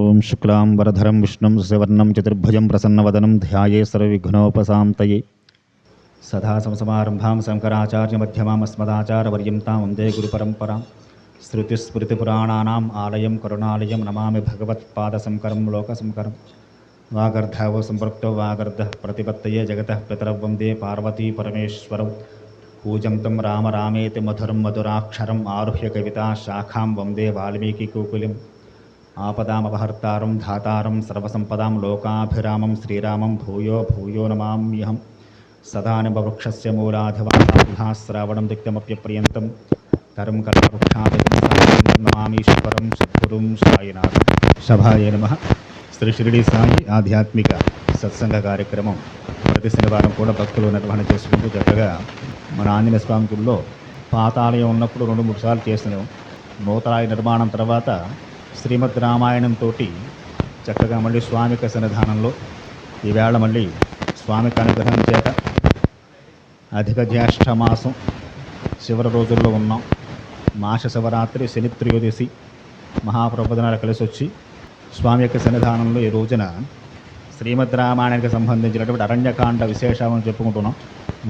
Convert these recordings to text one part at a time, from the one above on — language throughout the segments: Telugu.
ఓం శుక్లాం వరధరం విష్ణుం శశివర్ణం చతుర్భుజం ప్రసన్నవదనం ధ్యాయే సర్వవిఘ్నోపశాంతయే. సదా సంసమారంభాం శంకరాచార్యమధ్యమాం అస్మదాచార్యవర్యంతాం వందే గురుపరంపరాం. శృతిస్మృతిపురాణానాం ఆలయం కరుణాలయం నమామి భగవత్పాదశంకరం లోకశంకరం. వాగర్ధవో సంపృక్తో వాగర్ధ ప్రతిపత్తయే జగతః పితరౌ వందే పార్వతీ పరమేశ్వరౌ. కూజంతం రామ రామేతి మధురం మధురాక్షరం ఆరుహ్య కవితా శాఖాం వందే వాల్మీకికోకిలం. ఆపదామపహర్తారం ధాతారం సర్వసంపదాం లోకాభిరామం శ్రీరామం భూయో భూయో నమామ్యహం. సదానివృక్షస్య మూలాధివాసాః శ్రావణం దిక్తమప్యప్రియంతం తరం కల్పవృక్షాదికం నమామీశ్వరం సద్గురుం సాయినాథం. సభాయ నమః. శ్రీ షిరిడి సాయి ఆధ్యాత్మిక సత్సంగ కార్యక్రమం ప్రతి శనివారం కూడా భక్తులు నిర్వహణ చేసుకుంటూ చక్కగా మన ఆంజనేయ స్వామి గుడిలో పాతాలయం ఉన్నప్పుడు 2-3 సార్లు చేసినాం. నూతన నిర్మాణం తర్వాత శ్రీమద్ రామాయణంతో చక్కగా మళ్ళీ స్వామిక సన్నిధానంలో ఈవేళ మళ్ళీ స్వామికి అనుగ్రహం చేత అధిక జ్యేష్ఠ మాసం చివరి రోజుల్లో ఉన్నాం. మాస శివరాత్రి శని త్రయోదశి మహాప్రబోధనాలు కలిసి వచ్చి స్వామి యొక్క సన్నిధానంలో ఈ రోజున శ్రీమద్ రామాయణానికి సంబంధించినటువంటి అరణ్యకాండ విశేషాలను చెప్పుకుంటున్నాం.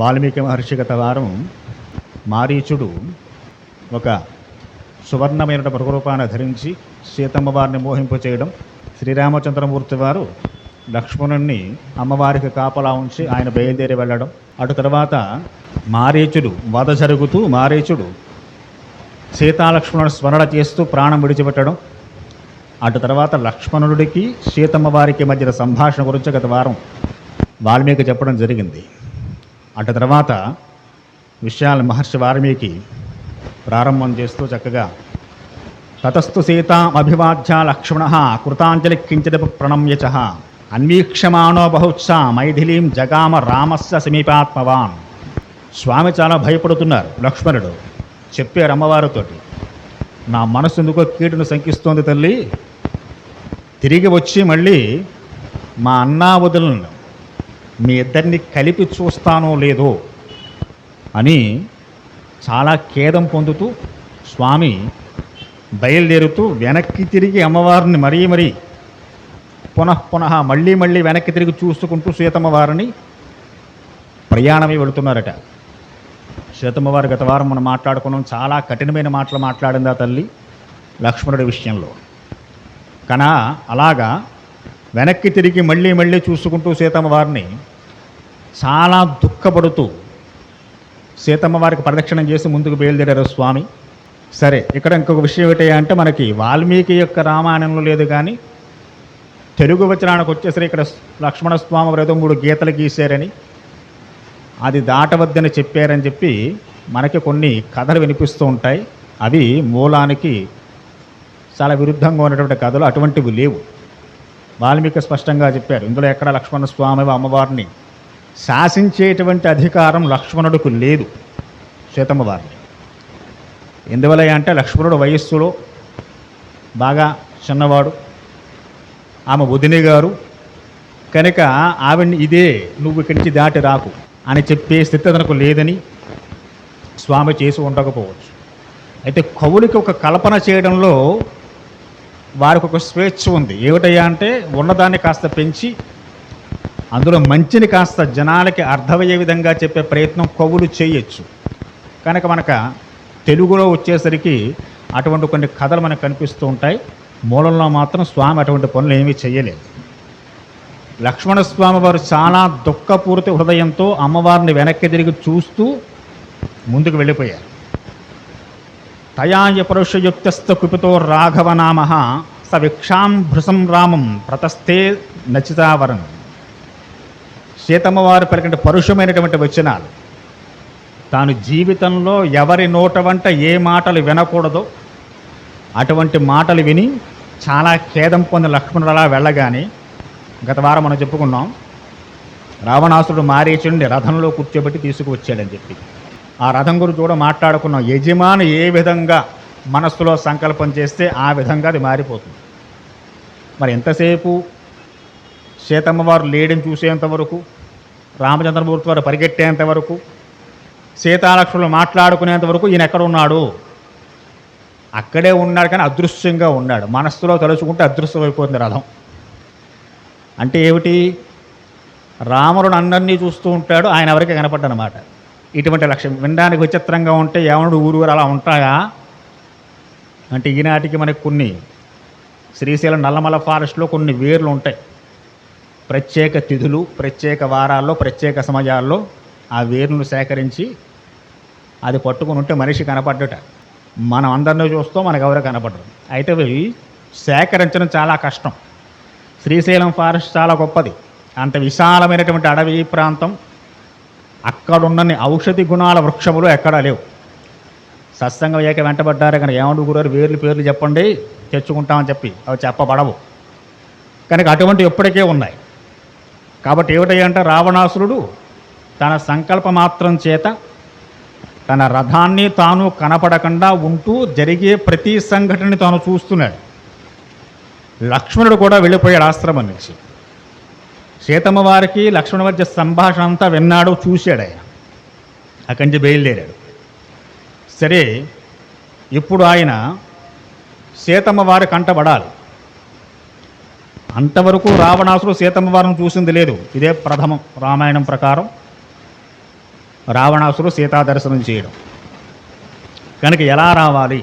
వాల్మీకి మహర్షి గత వారం మారీచుడు ఒక సువర్ణమైన మృగరూపాన్ని ధరించి సీతమ్మ వారిని మోహింపు చేయడం, శ్రీరామచంద్రమూర్తి వారు లక్ష్మణుణ్ణి అమ్మవారికి కాపలా ఉంచి ఆయన బయలుదేరి వెళ్ళడం, అటు తర్వాత మారీచుడు వధ జరుగుతూ మారీచుడు సీతాలక్ష్మణుడు స్మరణ చేస్తూ ప్రాణం విడిచిపెట్టడం, అటు తర్వాత లక్ష్మణుడికి సీతమ్మ వారికి మధ్య సంభాషణ గురించి గత వారం వాల్మీకి చెప్పడం జరిగింది. అటు తర్వాత విషయాలు మహర్షి వాల్మీకి ప్రారంభం చేస్తూ చక్కగా తతస్థు సీతామభివాద్య లక్ష్మణ కృతాంజలి కించిదపి ప్రణమ్యచ అన్వీక్షమాణో బహుత్సా మైథిలీం జగామ రామస్య సమీపాత్మవాన్. స్వామి చాలా భయపడుతున్నారు. లక్ష్మణుడు చెప్పారు అమ్మవారితోటి, నా మనసు ఎందుకో కీడును శంకిస్తోంది తల్లి, తిరిగి వచ్చి మళ్ళీ మా అన్నావదులను మీ ఇద్దరిని కలిపి చూస్తానో లేదో అని చాలా ఖేదం పొందుతూ స్వామి బయలుదేరుతూ వెనక్కి తిరిగి అమ్మవారిని మరీ పునః మళ్ళీ వెనక్కి తిరిగి చూసుకుంటూ సీతమ్మవారిని ప్రయాణమై వెళుతున్నారట. సీతమ్మవారు గత వారం మనం మాట్లాడుకున్నాం, చాలా కఠినమైన మాటలు మాట్లాడింది ఆ తల్లి లక్ష్మణుడి విషయంలో. కానీ అలాగా వెనక్కి తిరిగి మళ్ళీ చూసుకుంటూ సీతమ్మవారిని చాలా దుఃఖపడుతూ సీతమ్మ వారికి ప్రదక్షిణం చేసి ముందుకు బయలుదేరారు స్వామి. సరే, ఇక్కడ ఇంకొక విషయం ఏంటి అంటే మనకి వాల్మీకి యొక్క రామాయణంలో లేదు, కానీ తెలుగు వచనానికి వచ్చేసరికి ఇక్కడ లక్ష్మణస్వామి వారు 3 గీతలు గీశారని, అది దాటవద్దని చెప్పారని చెప్పి మనకి కొన్ని కథలు వినిపిస్తూ ఉంటాయి. అవి మూలానికి చాలా విరుద్ధంగా ఉన్నటువంటి కథలు, అటువంటివి లేవు. వాల్మీకి స్పష్టంగా చెప్పారు, ఇందులో ఎక్కడ లక్ష్మణస్వామి అమ్మవారిని శాసించేటువంటి అధికారం లక్ష్మణుడికి లేదు సీతమ్మ వారిని. ఎందువల్ల అంటే లక్ష్మణుడు వయస్సులో బాగా చిన్నవాడు, ఆమె వదిన గారు కనుక ఆవిడ్ని ఇదే నువ్వు ఇక్కడి నుంచి దాటి రాకు అని చెప్పే స్థితి తనకు లేదని స్వామి చేసి ఉండకపోవచ్చు. అయితే కవులకి ఒక కల్పన చేయడంలో వారికి ఒక స్వేచ్ఛ ఉంది. ఏమిటయ్యా అంటే ఉన్నదాన్ని కాస్త పెంచి అందులో మంచిని కాస్త జనాలకి అర్థమయ్యే విధంగా చెప్పే ప్రయత్నం కవులు చేయొచ్చు. కనుక మనకు తెలుగులో వచ్చేసరికి అటువంటి కొన్ని కథలు మనకు కనిపిస్తూ ఉంటాయి. మూలంలో మాత్రం స్వామి అటువంటి పనులు ఏమీ చేయలేదు. లక్ష్మణస్వామి వారు చాలా దుఃఖపూరిత హృదయంతో అమ్మవారిని వెనక్కి తిరిగి చూస్తూ ముందుకు వెళ్ళిపోయారు. తయాయ పరుషయుక్తస్థ కుపితో రాఘవనామ స విక్షాం భృసం రామం ప్రతస్థే నచితావరం. సీతమ్మవారు పలికిన పరుషమైనటువంటి వచనాలు, తాను జీవితంలో ఎవరి నోట వంట ఏ మాటలు వినకూడదో అటువంటి మాటలు విని చాలా ఖేదం పొందిన లక్ష్మణుడు అలా వెళ్ళగానే గత వారం మనం చెప్పుకున్నాం, రావణాసురుడు మారీచుడిని రథంలో కూర్చోబెట్టి తీసుకువచ్చాడని చెప్పి ఆ రథం గురించి కూడా మాట్లాడుకున్నాం. యజమాని ఏ విధంగా మనస్సులో సంకల్పం చేస్తే ఆ విధంగా అది మారిపోతుంది. మరి ఎంతసేపు సీతమ్మవారు లేడిని చూసేంతవరకు, రామచంద్రమూర్తి వారు పరిగెట్టేంతవరకు, సీతాలక్ష్మణులు మాట్లాడుకునేంతవరకు ఈయన ఎక్కడ ఉన్నాడు అక్కడే ఉన్నాడు కానీ అదృశ్యంగా ఉన్నాడు. మనస్సులో తలుచుకుంటే అదృశ్యమైపోతుంది రథం. అంటే ఏమిటి? రాముడు అందరినీ చూస్తూ ఉంటాడు, ఆయన ఎవరికి కనపడ్డనమాట. ఇటువంటి లక్ష్యం వినడానికి విచిత్రంగా ఉంటే ఏమనుడు ఊరు అలా ఉంటాయా అంటే, ఈనాటికి మనకి కొన్ని శ్రీశైలం నల్లమల ఫారెస్ట్లో కొన్ని వేర్లు ఉంటాయి. ప్రత్యేక తిథులు, ప్రత్యేక వారాల్లో, ప్రత్యేక సమయాల్లో ఆ వేర్లను సేకరించి అది పట్టుకుని ఉంటే మనిషి కనపడ్డట. మనం అందరినీ చూస్తాం, మనకు ఎవరో కనపడరు. అయితే అవి సేకరించడం చాలా కష్టం. శ్రీశైలం ఫారెస్ట్ చాలా గొప్పది. అంత విశాలమైనటువంటి అడవి ప్రాంతం. అక్కడున్నన్ని ఔషధి గుణాల వృక్షములు ఎక్కడా లేవు. సత్సంగం ఏక వెంటబడ్డారే కనుక ఏమండు గురువారు పేర్లు చెప్పండి తెచ్చుకుంటామని చెప్పి అవి చెప్పబడవు కనుక అటువంటి ఎప్పటికే ఉన్నాయి. కాబట్టి ఏమిటంటే రావణాసురుడు తన సంకల్ప మాత్రం చేత తన రథాన్ని తాను కనపడకుండా ఉంటూ జరిగే ప్రతి సంఘటనని తాను చూస్తున్నాడు. లక్ష్మణుడు కూడా వెళ్ళిపోయాడు ఆశ్రమం నుంచి. సీతమ్మ వారికి లక్ష్మణ మధ్య సంభాషణ అంతా విన్నాడు, చూశాడు. ఆయన అక్కడి నుంచి బయలుదేరాడు. సరే, ఇప్పుడు ఆయన సీతమ్మ వారి కంటబడాలి. అంతవరకు రావణాసుడు సీతమ్మ వారిని చూసింది లేదు. ఇదే ప్రథమం రామాయణం ప్రకారం రావణాసుడు సీతా దర్శనం చేయడం. కనుక ఎలా రావాలి,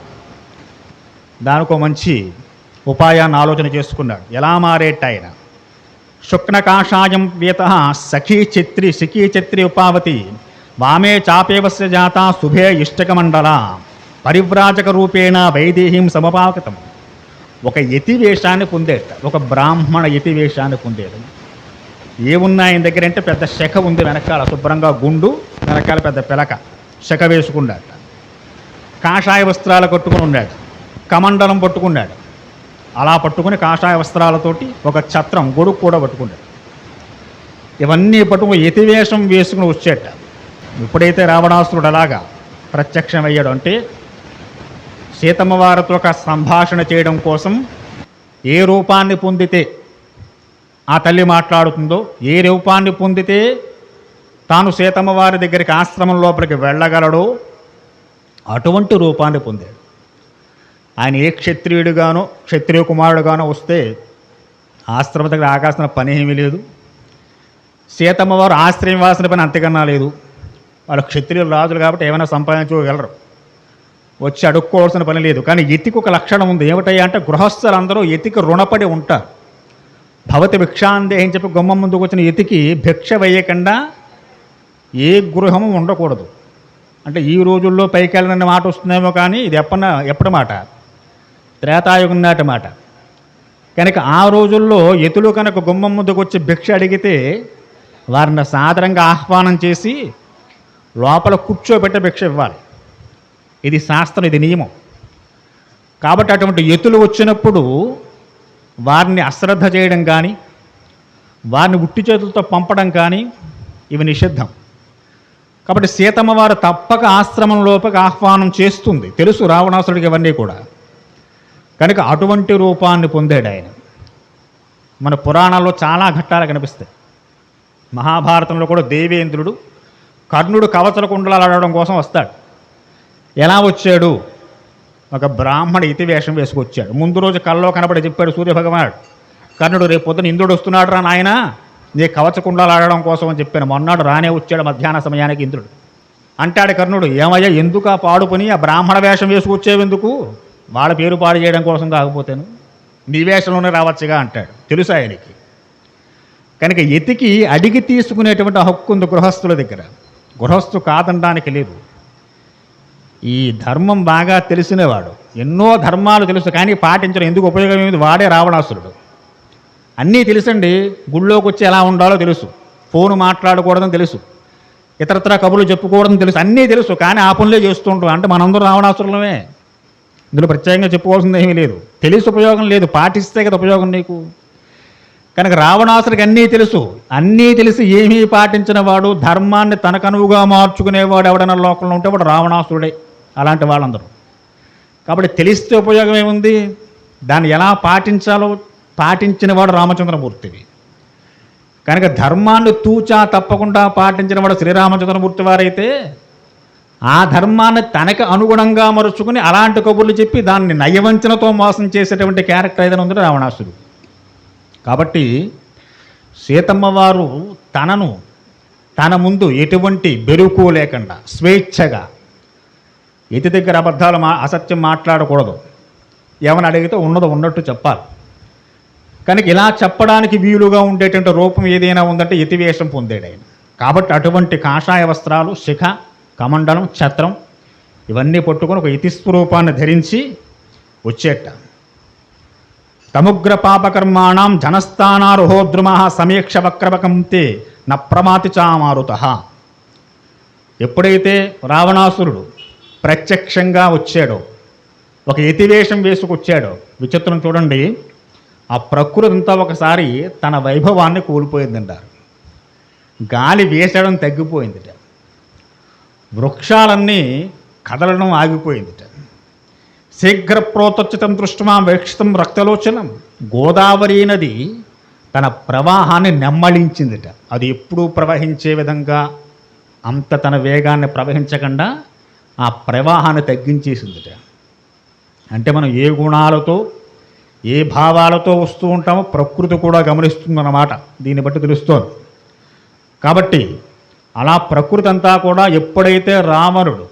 దానికో మంచి ఉపాయాన్ని ఆలోచన చేసుకున్నాడు. ఎలా మారేట ఆయన? శుక్నకాషాయం వేత శకీ చత్రి ఉపావతి వామే చాపేవస్య జాత శుభే ఇష్టకమండల పరివ్రాజక రూపేణ వైదేహీం సమపాకతం. ఒక యతి వేషాన్ని పొందేట, ఒక బ్రాహ్మణ యతి వేషాన్ని పొందేడు. ఏమున్నాయి ఆయన దగ్గర అంటే పెద్ద శఖ ఉంది వెనకాల, శుభ్రంగా గుండు, వెనకాల పెద్ద పిలక, శఖ వేసుకున్నాడు. కాషాయ వస్త్రాలు కట్టుకుని ఉన్నాడు, కమండలం పట్టుకున్నాడు. అలా పట్టుకుని కాషాయ వస్త్రాలతోటి ఒక ఛత్రం, గొడుగు కూడా పట్టుకున్నాడు. ఇవన్నీ పట్టుకుని యతివేషం వేసుకుని వచ్చేట. ఎప్పుడైతే రావణాసురుడు అలాగా ప్రత్యక్షమయ్యాడు అంటే సీతమ్మ వారితో ఒక సంభాషణ చేయడం కోసం ఏ రూపాన్ని పొందితే ఆ తల్లి మాట్లాడుతుందో, ఏ రూపాన్ని పొందితే తాను సీతమ్మ వారి దగ్గరికి ఆశ్రమం లోపలికి వెళ్ళగలడో అటువంటి రూపాన్ని పొందాడు. ఆయన ఏ క్షత్రియుడుగానో క్షత్రియ కుమారుడుగానో వస్తే ఆశ్రమ దగ్గర ఆకాశన పని ఏమీ లేదు. సీతమ్మ వారు ఆశ్రయం వాసిన పని అంతకన్నా లేదు. వాళ్ళు క్షత్రియులు రాజులు కాబట్టి ఏమైనా సంపాదించుకోగలరు, వచ్చి అడుక్కోవాల్సిన పని లేదు. కానీ యతికి ఒక లక్షణం ఉంది. ఏమిటయ్యా అంటే గృహస్థులందరూ యతికి రుణపడి ఉంటారు. భవతి భిక్షాందే అని చెప్పి గుమ్మం ముందుకు వచ్చిన యతికి భిక్ష వేయకుండా ఏ గృహము ఉండకూడదు. అంటే ఈ రోజుల్లో పైకి వెళ్ళిన మాట వస్తుందేమో కానీ ఇది ఎప్పటి మాట? త్రేతాయుగం నాటి మాట. కనుక ఆ రోజుల్లో యతులు కనుక గుమ్మం ముందుకు వచ్చి భిక్ష అడిగితే వారిని సాదరంగా ఆహ్వానం చేసి లోపల కూర్చోబెట్టి భిక్ష ఇవ్వాలి. ఇది శాస్త్రం, ఇది నియమం. కాబట్టి అటువంటి యతులు వచ్చినప్పుడు వారిని అశ్రద్ధ చేయడం కానీ, వారిని ఉట్టి చేతులతో పంపడం కానీ ఇవి నిషిద్ధం. కాబట్టి సీతమ్మ వారు తప్పక ఆశ్రమం లోపలికి ఆహ్వానం చేస్తుంది. తెలుసు రావణాసుడికి ఇవన్నీ కూడా. కనుక అటువంటి రూపాన్ని పొందాడు ఆయన. మన పురాణాల్లో చాలా ఘట్టాలు కనిపిస్తాయి. మహాభారతంలో కూడా దేవేంద్రుడు కర్ణుడు కవచల కుండలాలు ఆడడం కోసం వస్తాడు. ఎలా వచ్చాడు? ఒక బ్రాహ్మణ ఇతి వేషం వేసుకొచ్చాడు. ముందు రోజు కల్లో కనబడి చెప్పాడు సూర్యభగవానుడు, కర్ణుడు రేపు పొద్దున ఇంద్రుడు వస్తున్నాడు రా నాయన, నీ కవచ కుండలాలు ఆడడం కోసం అని చెప్పాను. మొన్నాడు రానే వచ్చాడు మధ్యాహ్న సమయానికి ఇంద్రుడు. అంటాడు కర్ణుడు, ఏమయ్యా ఎందుకు ఆ పాడుకొని ఆ బ్రాహ్మణ వేషం వేసుకొచ్చేవెందుకు? వాళ్ళ పేరు పాడు చేయడం కోసం కాకపోతేను నీ వేషంలోనే రావచ్చుగా అంటాడు. తెలుసు ఆయనకి. కనుక యతికి అడిగి తీసుకునేటువంటి హక్కు ఉంది గృహస్థుల దగ్గర. గృహస్థు కాదనడానికి లేదు. ఈ ధర్మం బాగా తెలిసినవాడు, ఎన్నో ధర్మాలు తెలుసు కానీ పాటించడం ఎందుకు ఉపయోగం ఏమిటి? వాడే రావణాసురుడు. అన్నీ తెలుసండి. గుళ్ళోకి వచ్చి ఎలా ఉండాలో తెలుసు, ఫోను మాట్లాడకూడదని తెలుసు, ఇతరత్ర కబుర్లు చెప్పుకోవడం తెలుసు, అన్నీ తెలుసు. కానీ ఆ పనులే చేస్తూ ఉంటాం. అంటే మనందరూ రావణాసురులమే. ఇందులో ప్రత్యేకంగా చెప్పుకోవాల్సింది ఏమీ లేదు. తెలిసి ఉపయోగం లేదు, పాటిస్తే కదా ఉపయోగం నీకు. కనుక రావణాసుడికి అన్నీ తెలుసు. అన్నీ తెలిసి ఏమీ పాటించిన వాడు, ధర్మాన్ని తనకనువుగా మార్చుకునేవాడు ఎవడైనా లోకంలో ఉంటే వాడు రావణాసురుడే. అలాంటి వాళ్ళందరూ. కాబట్టి తెలిస్తే ఉపయోగం ఏముంది? దాన్ని ఎలా పాటించాలో పాటించిన వాడు రామచంద్రమూర్తివి. కనుక ధర్మాన్ని తూచా తప్పకుండా పాటించిన వాడు శ్రీరామచంద్రమూర్తి వారైతే ఆ ధర్మాన్ని తనకి అనుగుణంగా మరుచుకుని అలాంటి కబుర్లు చెప్పి దాన్ని నయవంచనతో మోసం చేసేటువంటి క్యారెక్టర్ ఏదైనా ఉందో రావణాసురుడు. కాబట్టి సీతమ్మ వారు తన ముందు ఎటువంటి బెరుకు లేకుండా స్వేచ్ఛగా ఎతి దగ్గర అబద్ధాలు అసత్యం మాట్లాడకూడదు. ఏమని అడిగితే ఉన్నదో ఉన్నట్టు చెప్పాలి. కనుక ఇలా చెప్పడానికి వీలుగా ఉండేటువంటి రూపం ఏదైనా ఉందంటే యతివేషం పొందాడు ఆయన. కాబట్టి అటువంటి కాషాయ వస్త్రాలు, శిఖ, కమండలం, ఛత్రం ఇవన్నీ పట్టుకొని ఒక యతిస్వరూపాన్ని ధరించి వచ్చేట. తముగ్ర పాపకర్మాణం జనస్థానారుహోద్రుమ సమీక్ష వక్రవకంతే నప్రమాతి చామారుత. ఎప్పుడైతే రావణాసురుడు ప్రత్యక్షంగా వచ్చాడో, ఒక యతివేషం వేసుకొచ్చాడో, విచిత్రం చూడండి, ఆ ప్రకృతి అంతా ఒకసారి తన వైభవాన్ని కోల్పోయిందంటారు. గాలి వేసడం తగ్గిపోయిందిట, వృక్షాలన్నీ కదలడం ఆగిపోయిందిట. శీఘ్ర ప్రోతోచితం దృష్ట్యా వీక్షితం రక్తలోచనం. గోదావరి నది తన ప్రవాహాన్ని నెమ్మళించిందిట. అది ఎప్పుడూ ప్రవహించే విధంగా అంత తన వేగాన్ని ప్రవహించకుండా ఆ ప్రవాహాన్ని తగ్గించేసిందిట. అంటే మనం ఏ గుణాలతో ఏ భావాలతో వస్తూ ఉంటామో ప్రకృతి కూడా గమనిస్తుందన్నమాట. దీన్ని బట్టి తెలుస్తోంది. కాబట్టి అలా ప్రకృతి అంతా కూడా ఎప్పుడైతే రావణుడు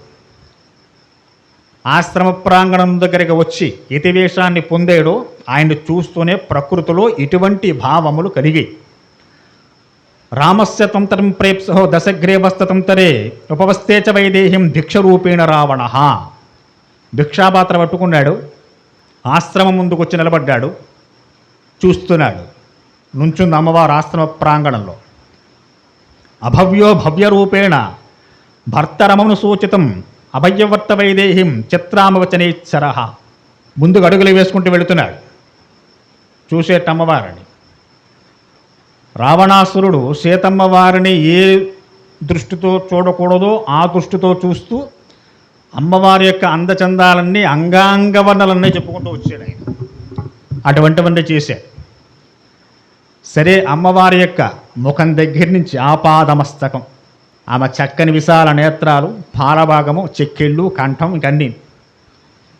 ఆశ్రమ ప్రాంగణం దగ్గరికి వచ్చి యతివేషాన్ని పొందాడో ఆయన్ని చూస్తూనే ప్రకృతిలో ఇటువంటి భావములు కలిగి రామస్య తంతరం ప్రేప్సహో దశగ్రీవస్తతంతరే ఉపవస్తే చ వైదేహ్యం భిక్షరూపేణ రావణ. భిక్షాపాత్ర పట్టుకున్నాడు, ఆశ్రమం ముందుకు వచ్చి నిలబడ్డాడు, చూస్తున్నాడు. నుంచుంది అమ్మవారు ఆశ్రమ ప్రాంగణంలో. అభవ్యో భవ్యరూపేణ భర్తరమను సూచితం అభయ్యవర్త వైదేహిం చిత్రామవచనేచ్చర. ముందుకు అడుగులు వేసుకుంటూ వెళుతున్నాడు చూసేట అమ్మవారిని. రావణాసురుడు సీతమ్మ వారిని ఏ దృష్టితో చూడకూడదో ఆ దృష్టితో చూస్తూ అమ్మవారి యొక్క అందచందాలన్నీ, అంగాంగవర్ణలన్నీ చెప్పుకుంటూ వచ్చాడు ఆయన. అటువంటివన్నీ చేశాడు. సరే, అమ్మవారి యొక్క ముఖం దగ్గర నుంచి ఆపాదమస్తకం, ఆమె చక్కని విశాల నేత్రాలు, పాలభాగము, చెక్కిళ్ళు, కంఠం, ఇంకన్నీ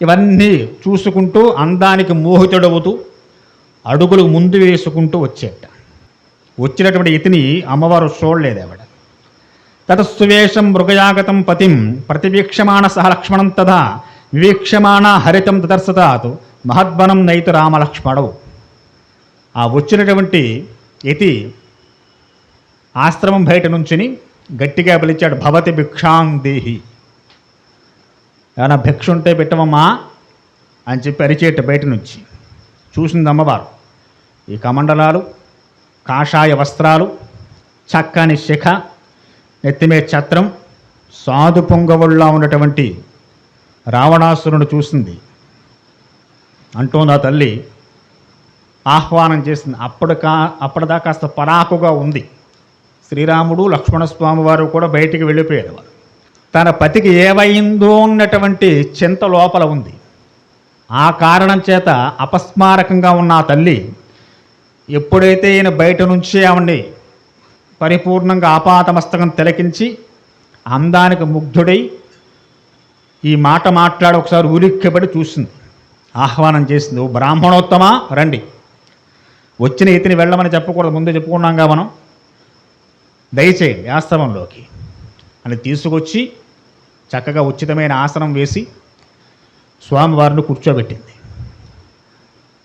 ఇవన్నీ చూసుకుంటూ అందానికి మోహితుడవుతూ అడుగులు ముందు వేసుకుంటూ వచ్చేట. వచ్చినటువంటి ఇతిని అమ్మవారు చూడలేదు ఆవిడ. తతస్సువేషం మృగయాగతం పతిం ప్రతివీక్షమాణ సహ లక్ష్మణం తదా వివీక్షమాణ హరితం దదర్శతాత్ మహద్వనం నైతు రామలక్ష్మణవు. ఆ వచ్చినటువంటి యతి ఆశ్రమం బయట నుంచుని గట్టిగా పిలిచాడు, భవతి భిక్షాం దేహి. ఏమైనా భిక్ష ఉంటే పెట్టవమ్మా అని చెప్పి అరిచేట బయట నుంచి. చూసింది అమ్మవారు. ఈ కమండలాలు, కాషాయ వస్త్రాలు, చక్కని శిఖ, నెత్తిమే ఛత్రం, సాధు పొంగవుల్లా ఉన్నటువంటి రావణాసురుని చూసింది. అంటూ నా తల్లి ఆహ్వానం చేసింది. అప్పటిదాకా కాస్త పరాకుగా ఉంది. శ్రీరాముడు, లక్ష్మణస్వామి వారు కూడా బయటికి వెళ్ళిపోయారు. తన పతికి ఏవైందో ఉన్నటువంటి చింత లోపల ఉంది. ఆ కారణం చేత అపస్మారకంగా ఉన్న ఆ తల్లి ఎప్పుడైతే ఈయన బయట నుంచి ఆవిడ్ని పరిపూర్ణంగా ఆపాతమస్తకం తిలకించి అందానికి ముగ్ధుడై ఈ మాట మాట్లాడి ఒకసారి ఉలిక్కిపడి చూసింది, ఆహ్వానం చేసింది. ఓ బ్రాహ్మణోత్తమా రండి. వచ్చిన ఇతిని వెళ్ళమని చెప్పకూడదు, ముందే చెప్పుకున్నాంగా మనం. దయచేయండి ఆశ్రమంలోకి అని తీసుకొచ్చి చక్కగా ఉచితమైన ఆసనం వేసి స్వామివారిని కూర్చోబెట్టింది.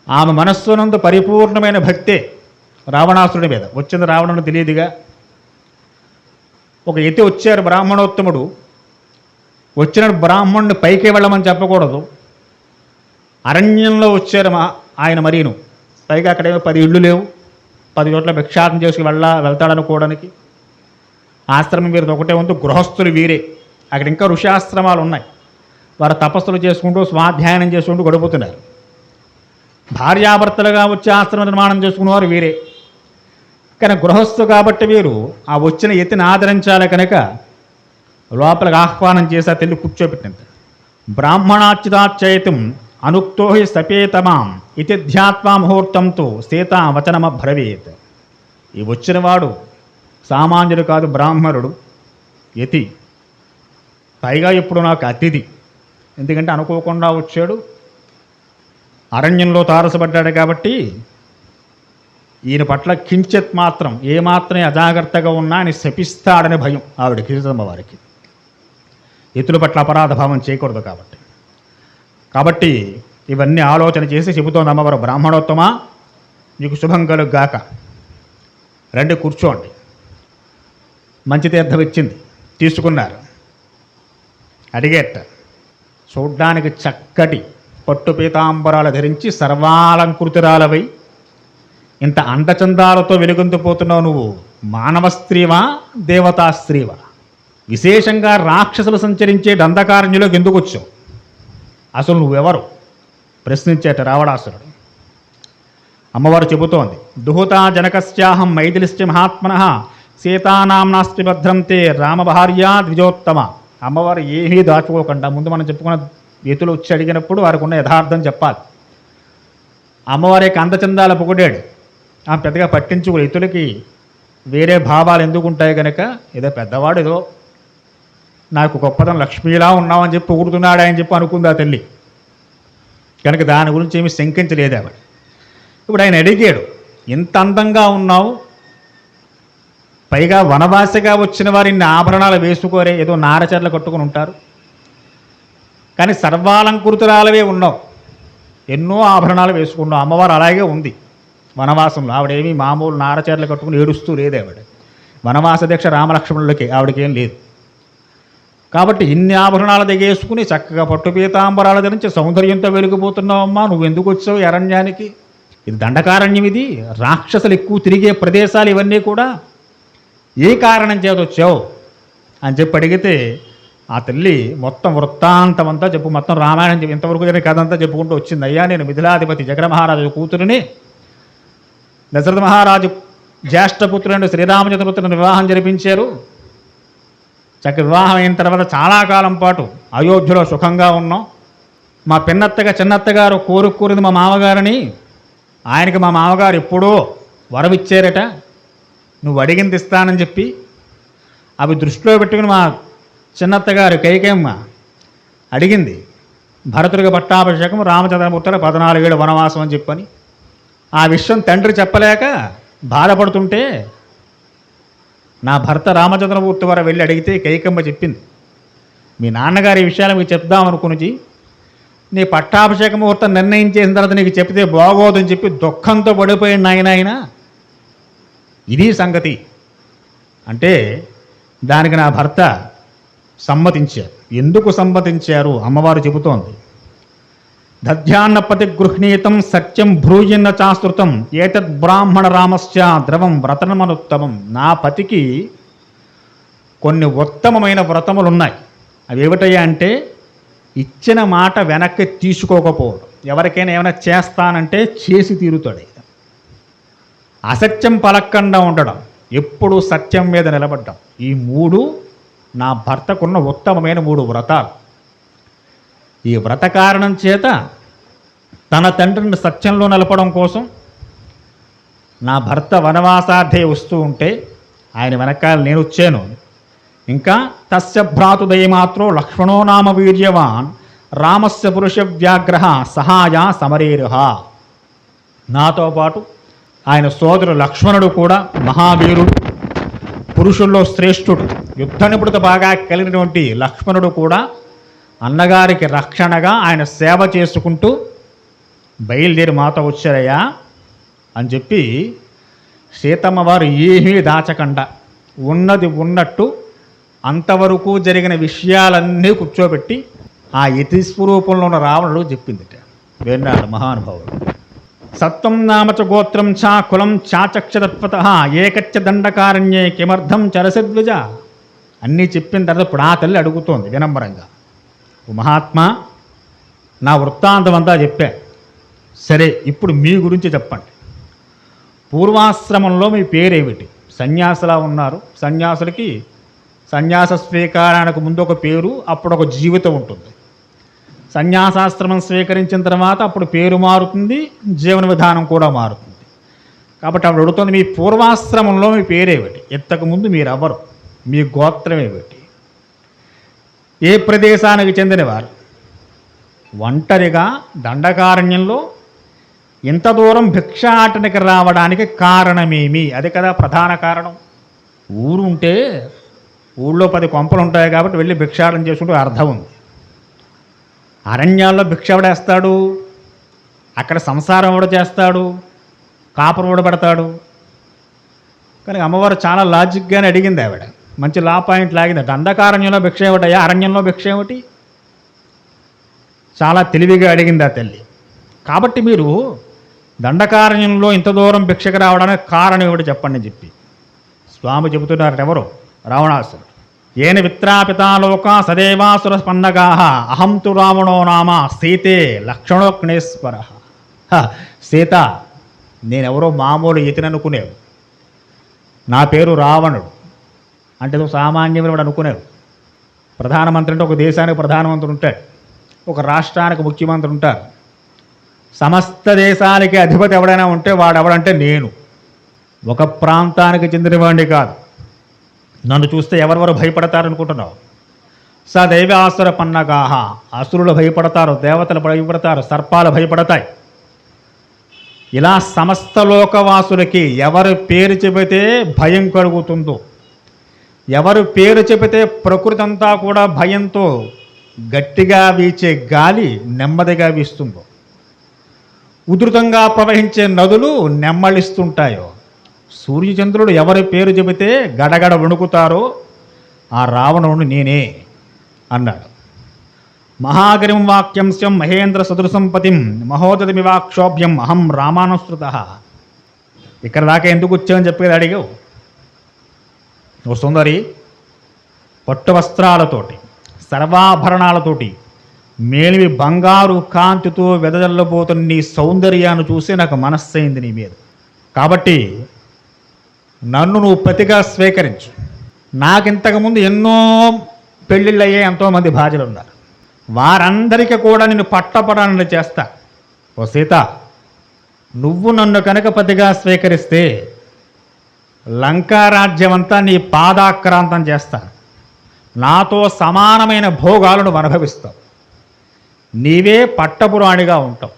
ఆమె మనస్సునందు పరిపూర్ణమైన భక్తే రావణాసురుడి మీద. వచ్చింది రావణుని తెలియదుగా. ఒక యతి వచ్చారు, బ్రాహ్మణోత్తముడు. వచ్చిన బ్రాహ్మణుని పైకి వెళ్ళమని చెప్పకూడదు, అరణ్యంలో వచ్చారు ఆయన మరీను. పైగా అక్కడేమో 10 ఇళ్ళు లేవు, 10 చోట్ల భిక్షాటన చేసుకు వెళ్తాడనుకోవడానికి. ఆశ్రమం వీరిది ఒకటే ఉంది, గృహస్థులు వీరే. అక్కడ ఇంకా ఋషాశ్రమాలు ఉన్నాయి. వారు తపస్సులు చేసుకుంటూ స్వాధ్యాయనం చేసుకుంటూ గడుపుతున్నారు. భార్యాభర్తలుగా వచ్చి ఆశ్రమ నిర్మాణం చేసుకునేవారు వీరే. కానీ గృహస్థు కాబట్టి వీరు ఆ వచ్చిన యతిని ఆదరించాలి కనుక లోపలికి ఆహ్వానం చేసి ఆ తెల్లి కూర్చోబెట్టింది. బ్రాహ్మణాచ్యుతాచైతం అనుక్తో హి సపేతమాం ఇది ధ్యాత్వా ముహూర్తంతో సీతా వచనమబ్రవీత్. ఈ వచ్చినవాడు సామాన్యుడు కాదు, బ్రాహ్మణుడు, యతి. పైగా ఇప్పుడు నాకు అతిథి, ఎందుకంటే అనుకోకుండా వచ్చాడు, అరణ్యంలో తారసపడ్డాడు కాబట్టి ఈయన పట్ల కించిత్ మాత్రం ఏమాత్రం అజాగ్రత్తగా ఉన్నా అని శపిస్తాడని భయం ఆవిడకి, సీతమ్మ వారికి. ఇతరుల పట్ల అపరాధ భావం చేయకూడదు కాబట్టి ఇవన్నీ ఆలోచన చేసి చెబుతోంది అమ్మవారు, బ్రాహ్మణోత్తమా నీకు శుభం కలుగ్గాక, రండి కూర్చోండి. మంచి తీర్థం ఇచ్చింది, తీసుకున్నారు. అడిగేట చూడ్డానికి చక్కటి పట్టు పీతాంబరాలు ధరించి సర్వాలంకృతురాలవై ఇంత అండచందాలతో వెలుగొందిపోతున్నావు, నువ్వు మానవ స్త్రీవా దేవతా స్త్రీవా? విశేషంగా రాక్షసులు సంచరించే దంధకారణ్యంలోకి ఎందుకు వచ్చావు? అసలు నువ్వెవరు? ప్రశ్నించేట రావణాసురుడు. అమ్మవారు చెబుతోంది, దుహుతా జనకస్యాహం మైథిలిశ్చ మహాత్మనః సీతానాంనాస్తి భద్రంతే రామభార్యా ద్విజోత్తమ. అమ్మవారు ఏమీ దాచుకోకుండా ముందు మనం చెప్పుకున్న ఎతులు వచ్చి అడిగినప్పుడు వారికి ఉన్న యథార్థం చెప్పాలి. అమ్మవారి యొక్క అందచందాల పొగిడాడు, ఆ పెద్దగా పట్టించుకోరు. ఇతులకి వేరే భావాలు ఎందుకు ఉంటాయి కనుక ఏదో పెద్దవాడు ఏదో నాకు గొప్పదనం లక్ష్మీలా ఉన్నామని చెప్పి పొగుడుతున్నాడు అని చెప్పి అనుకుంది ఆ తల్లి కనుక దాని గురించి ఏమి శంకించలేదు ఆవిడ. ఇప్పుడు ఆయన అడిగాడు, ఇంత అందంగా ఉన్నావు, పైగా వనవాసిగా వచ్చిన వారు ఇన్ని ఆభరణాలు వేసుకోరే, ఏదో నారచర్లు కట్టుకుని ఉంటారు, కానీ సర్వాలంకృతురాలవే ఉన్నావు, ఎన్నో ఆభరణాలు వేసుకున్నావు. అమ్మవారు అలాగే ఉంది వనవాసంలో. ఆవిడేమీ మామూలు నారచర్లు కట్టుకుని ఏడుస్తూ లేదు ఆవిడ. వనవాస దీక్ష రామలక్ష్మణులకి, ఆవిడకేం లేదు. కాబట్టి ఇన్ని ఆభరణాలు దిగేసుకుని చక్కగా పట్టు పీతాంబరాలు ధరించి సౌందర్యంతో వెలిగిపోతున్నావమ్మా, నువ్వు ఎందుకు వచ్చావు ఈ అరణ్యానికి? ఇది దండకారణ్యం, ఇది రాక్షసులు ఎక్కువ తిరిగే ప్రదేశాలు ఇవన్నీ కూడా. ఏ కారణం చేత వచ్చావు అని చెప్పి అడిగితే ఆ తల్లి మొత్తం వృత్తాంతం అంతా చెప్పు, మొత్తం రామాయణం చెప్పి ఇంతవరకు జరిగిన కథ అంతా చెప్పుకుంటూ వచ్చింది. అయ్యా, నేను మిథిలాధిపతి జగన్ మహారాజు కూతురిని, దశరథ మహారాజు జ్యేష్ఠపుత్రుడు శ్రీరామచంద్రపుత్రుని వివాహం జరిపించారు. చక్క వివాహం అయిన తర్వాత చాలా కాలం పాటు అయోధ్యలో సుఖంగా ఉన్నాం. మా పిన్నత్తగా చిన్నత్తగారు కోరుకున్నది మా మామగారిని, ఆయనకి మా మామగారు ఎప్పుడో వరమిచ్చారట, నువ్వు అడిగింది ఇస్తానని చెప్పి. అవి దృష్టిలో పెట్టుకుని మా చిన్నత్తగారు కైకేయమ్మ అడిగింది భరతుడికి పట్టాభిషేకం, రామచంద్రమూర్తిలో 14 ఏళ్ళు వనవాసం అని చెప్పని. ఆ విషయం తండ్రి చెప్పలేక బాధపడుతుంటే నా భర్త రామచంద్రమూర్తి వారు వెళ్ళి అడిగితే కైకమ్మ చెప్పింది, మీ నాన్నగారి ఈ విషయాలు మీకు చెప్దామనుకుని నీ పట్టాభిషేక ముహూర్తం నిర్ణయించేసిన తర్వాత నీకు చెప్తే బాగోదని చెప్పి దుఃఖంతో పడిపోయిన ఆయన. ఇది సంగతి అంటే దానికి నా భర్త సమ్మతించారు. ఎందుకు సమ్మతించారు అమ్మవారు చెబుతోంది, దధ్యాన్నపతి గృహ్ణీతం సత్యం భ్రూయన్న చాస్తృతం ఏతద్ బ్రాహ్మణ రామస్య ద్రవం వ్రతనమనుత్తమం. నా పతికి కొన్ని ఉత్తమమైన వ్రతములు ఉన్నాయి. అవి ఏమిటయ్యా అంటే, ఇచ్చిన మాట వెనక్కి తీసుకోకపోవడం, ఎవరికైనా ఏమైనా చేస్తానంటే చేసి తీరుతాడు, అసత్యం పలక్కుండా ఉండడం, ఎప్పుడు సత్యం మీద నిలబడ్డం. ఈ 3 నా భర్తకున్న ఉత్తమమైన 3 వ్రతాలు. ఈ వ్రత కారణం చేత తన తండ్రిని సత్యంలో నిలపడం కోసం నా భర్త వనవాసార్థే వస్తూ ఉంటే ఆయన వెనకాల నేను వచ్చాను. ఇంకా తస్య భ్రాతుదయమాత్రో లక్ష్మణో నామ వీర్యవాన్ రామస్య పురుష వ్యాగ్రహ సహాయ సమరేరుహ. నాతో పాటు ఆయన సోదరుడు లక్ష్మణుడు కూడా మహావీరుడు, పురుషుల్లో శ్రేష్ఠుడు, యుద్ధ నిపుణత బాగా కలిగినటువంటి లక్ష్మణుడు కూడా అన్నగారికి రక్షణగా ఆయన సేవ చేసుకుంటూ బయలుదేరి మాతో వచ్చారయ్యా అని చెప్పి సీతమ్మ వారు ఏమీ దాచకుండా ఉన్నది ఉన్నట్టు అంతవరకు జరిగిన విషయాలన్నీ కూర్చోబెట్టి ఆ యతి స్వరూపంలో ఉన్న రావణుడు చెప్పిందిట. విన్నాడు మహానుభావుడు. సత్వం నామచ గోత్రం చా కులం చాచక్షతత్వత ఏకచ్చ దండకారణ్యే కిమర్థం చరసద్విజ. అన్నీ చెప్పిన తర్వాత ఇప్పుడు ఆ తల్లి అడుగుతోంది వినమ్రంగా, మహాత్మా నా వృత్తాంతం అంతా చెప్పా, సరే ఇప్పుడు మీ గురించి చెప్పండి. పూర్వాశ్రమంలో మీ పేరేమిటి? సన్యాసులా ఉన్నారు. సన్యాసులకి సన్యాస స్వీకారానికి ముందు ఒక పేరు, అప్పుడు ఒక జీవితం ఉంటుంది. సన్యాసాశ్రమం స్వీకరించిన తర్వాత అప్పుడు పేరు మారుతుంది, జీవన విధానం కూడా మారుతుంది. కాబట్టి అప్పుడు అడుగుతుంది, మీ పూర్వాశ్రమంలో మీ పేరేమిటి? ఇంతకుముందు మీరెవరు? మీ గోత్రం ఏమిటి? ఏ ప్రదేశానికి చెందినవారు? ఒంటరిగా దండకారణ్యంలో ఇంత దూరం భిక్షాటనకి రావడానికి కారణమేమి? అది కదా ప్రధాన కారణం. ఊరు ఉంటే ఊళ్ళో 10 కొంపలు ఉంటాయి కాబట్టి వెళ్ళి భిక్షాటన చేసుకుంటూ అర్థం ఉంది. అరణ్యాల్లో భిక్ష ఎవడేస్తాడు? అక్కడ సంసారం ఎవడ చేస్తాడు? కాపురం ఎవడ పెడతాడు? కానీ అమ్మవారు చాలా లాజిక్గానే అడిగింది. ఆవిడ మంచి లా పాయింట్ లాగింది. దండకారణ్యంలో భిక్ష ఏమిటయ్యా, అరణ్యంలో భిక్ష ఏమిటి? చాలా తెలివిగా అడిగింది ఆ తల్లి. కాబట్టి మీరు దండకారణ్యంలో ఇంత దూరం భిక్షకు రావడానికి కారణం ఏమిటి చెప్పండి అని చెప్పి స్వామి చెబుతున్నారు. ఎవరు? రావణాసురుడు. ఏన విత్రాపితాలోక సదేవాసుర స్పన్నగా అహం తు రావణో నామ సీతే లక్షణోగ్నేశ్వర. సీత, నేనెవరో మామూలు ఇతననుకునేవు. నా పేరు రావణుడు అంటే సామాన్యమైన అనుకునేవు. ప్రధానమంత్రి అంటే ఒక దేశానికి ప్రధానమంత్రి ఉంటాడు, ఒక రాష్ట్రానికి ముఖ్యమంత్రి ఉంటారు. సమస్త దేశాలకి అధిపతి ఎవడైనా ఉంటే వాడెవడంటే నేను. ఒక ప్రాంతానికి చెందినవాడిని కాదు. నన్ను చూస్తే ఎవరెవరు భయపడతారనుకుంటున్నావు? సదైవాసుర పన్నగాహ, అసురులు భయపడతారు, దేవతలు భయపడతారు, సర్పాలు భయపడతాయి. ఇలా సమస్త లోకవాసులకి ఎవరి పేరు చెబితే భయం కలుగుతుందో, ఎవరు పేరు చెబితే ప్రకృతి అంతా కూడా భయంతో గట్టిగా వీచే గాలి నెమ్మదిగా వీస్తుందో, ఉధృతంగా ప్రవహించే నదులు నెమ్మలిస్తుంటాయో, సూర్యచంద్రుడు ఎవరి పేరు చెబితే గడగడ వణుకుతారో ఆ రావణుడు నేనే అన్నాడు. మహాగరిం వాక్యంశం మహేంద్ర సదృశంపతిం మహోదతిమివాక్షోభ్యం అహం రామానుసృత. ఇక్కడ దాకా ఎందుకు వచ్చామని చెప్పేది అడిగావు. ఓ సుందరి, పట్టు వస్త్రాలతోటి సర్వాభరణాలతోటి మేలిమి బంగారు కాంతితో వెదజల్లబోతున్న నీ సౌందర్యాన్ని చూసి నాకు మనస్సైంది నీ మీద. కాబట్టి నన్ను నువ్వు పతిగా స్వీకరించు. నాకింతకుముందు ఎన్నో పెళ్ళిళ్ళు అయ్యే ఎంతోమంది భార్యలు ఉన్నారు. వారందరికీ కూడా నిన్ను పట్టపడాలని చేస్తా. ఓ సీత, నువ్వు నన్ను కనుక పతిగా స్వీకరిస్తే లంకారాజ్యం అంతా నీ పాదాక్రాంతం చేస్తాను. నాతో సమానమైన భోగాలను అనుభవిస్తావు. నీవే పట్టపురాణిగా ఉంటావు.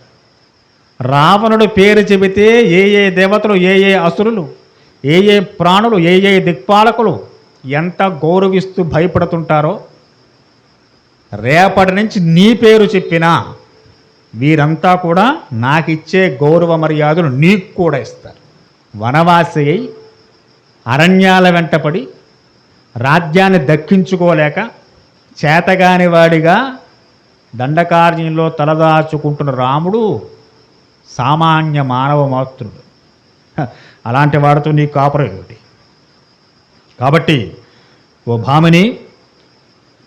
రావణుడు పేరు చెబితే ఏ ఏ దేవతలు, ఏ ఏ అసురులు, ఏ ఏ ప్రాణులు, ఏ ఏ దిక్పాలకులు ఎంత గౌరవిస్తూ భయపడుతుంటారో, రేపటి నుంచి నీ పేరు చెప్పినా వీరంతా కూడా నాకిచ్చే గౌరవ మర్యాదలు నీకు కూడా ఇస్తారు. వనవాసి అయి అరణ్యాల వెంటపడి రాజ్యాన్ని దక్కించుకోలేక చేతగాని వాడిగా దండకార్యంలో తలదాచుకుంటున్న రాముడు సామాన్య మానవ మాతృడు. అలాంటి వాడితో నీ కాపురం ఏమిటి? కాబట్టి ఓ భామిని,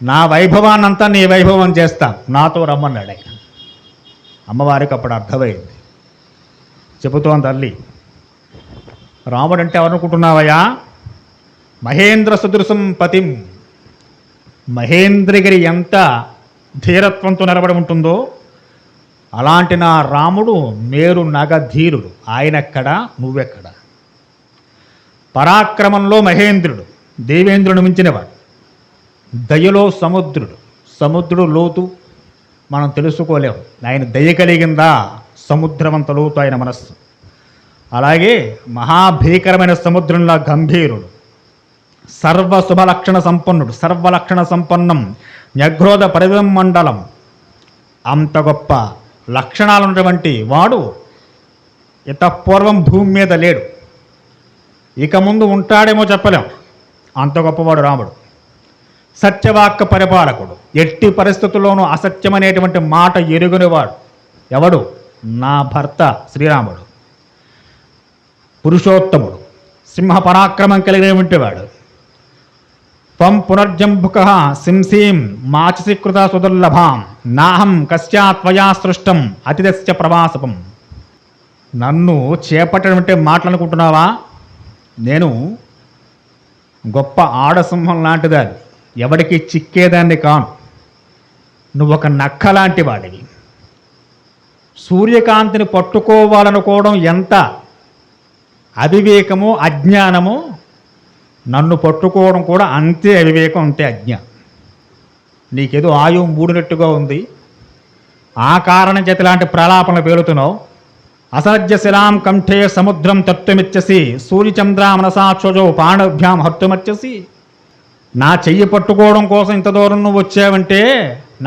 నా వైభవాన్నంతా నీ వైభవం చేస్తా, నాతో రమ్మన్నాడు ఆయన. అమ్మవారికి అప్పుడు అర్థమైంది. చెబుతోంది తల్లి, రాముడంటే ఎవరనుకుంటున్నావయ్యా? మహేంద్ర సదృశం పతిం. మహేంద్రగిరి ఎంత ధీరత్వంతో నిలబడి ఉంటుందో అలాంటి నా రాముడు మేరు నగధీరుడు. ఆయనెక్కడా, నువ్వెక్కడా? పరాక్రమంలో మహేంద్రుడు, దేవేంద్రుని మించినవాడు. దయలో సముద్రుడు, సముద్రుడు లోతు మనం తెలుసుకోలేము. ఆయన దయ కలిగిందా సముద్రమంత లోతు ఆయన మనస్సు. అలాగే మహాభీకరమైన సముద్రంలా గంభీరుడు, సర్వశుభలక్షణ సంపన్నుడు, సర్వలక్షణ సంపన్నం న్యగ్రోధ పరిధం మండలం. అంత గొప్ప లక్షణాలు ఉన్నటువంటి వాడు పూర్వం భూమి మీద లేడు, ఇక ముందు ఉంటాడేమో చెప్పలేం. అంత గొప్పవాడు రాముడు. సత్యవాక్య పరిపాలకుడు, ఎట్టి పరిస్థితుల్లోనూ అసత్యమనేటువంటి మాట ఎరుగునివాడు. ఎవడు? నా భర్త శ్రీరాముడు. పురుషోత్తముడు, సింహ పరాక్రమం కలిగినటువంటి వాడు. త్వం పునర్జంభుక సింసీం మాచసికృత సుదుర్లభాం నాహం కశ్చాత్వయా సృష్టం అతిథస్య ప్రవాసపం. నన్ను చేపట్టడం మాటలనుకుంటున్నావా? నేను గొప్ప ఆడసింహం లాంటిదాన్ని, ఎవడికి చిక్కేదాన్ని కాను. నువ్వు ఒక నక్క లాంటి వాడివి. సూర్యకాంతిని పట్టుకోవాలనుకోవడం ఎంత అవివేకమో అజ్ఞానమో, నన్ను పట్టుకోవడం కూడా అంతే అవివేకం, అంతే అజ్ఞానం. నీకేదో ఆయువు మూడినట్టుగా ఉంది, ఆ కారణం చేత ఇలాంటి ప్రలాపనలు పేలుతున్నావు. అసజ్య శిలాం కంఠే సముద్రం తత్వమిచ్చసి సూర్యచంద్ర మనసాక్షజో పాణభ్యాం హత్తుమచ్చసి. నా చెయ్యి పట్టుకోవడం కోసం ఇంత దూరం నువ్వు వచ్చావంటే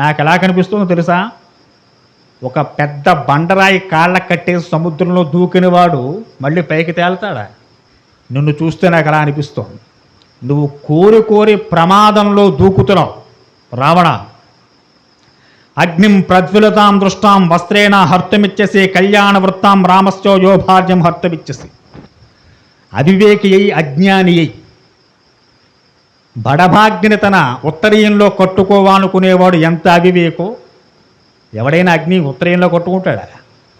నాకు ఎలా కనిపిస్తుందో తెలుసా? ఒక పెద్ద బండరాయి కాళ్ళ కట్టేసి సముద్రంలో దూకినవాడు మళ్ళీ పైకి తేలుతాడా? నిన్ను చూస్తే నాకు అలా అనిపిస్తోంది. నువ్వు కోరి కోరి ప్రమాదంలో దూకుతున్నావు రావణ. అగ్నిం ప్రజ్వలతాం దృష్టాం వస్త్రేణ హర్తమిచ్చసి కళ్యాణ వృత్తాం రామస్యో యోభార్యం హర్తమిచ్చసి. అవివేకి అయి అజ్ఞాని అయి బడభాగ్ని తన ఉత్తరీయంలో కట్టుకోవాలనుకునేవాడు ఎంత అవివేకో. ఎవడైనా అగ్ని ఉత్తరీయంలో కట్టుకుంటాడా?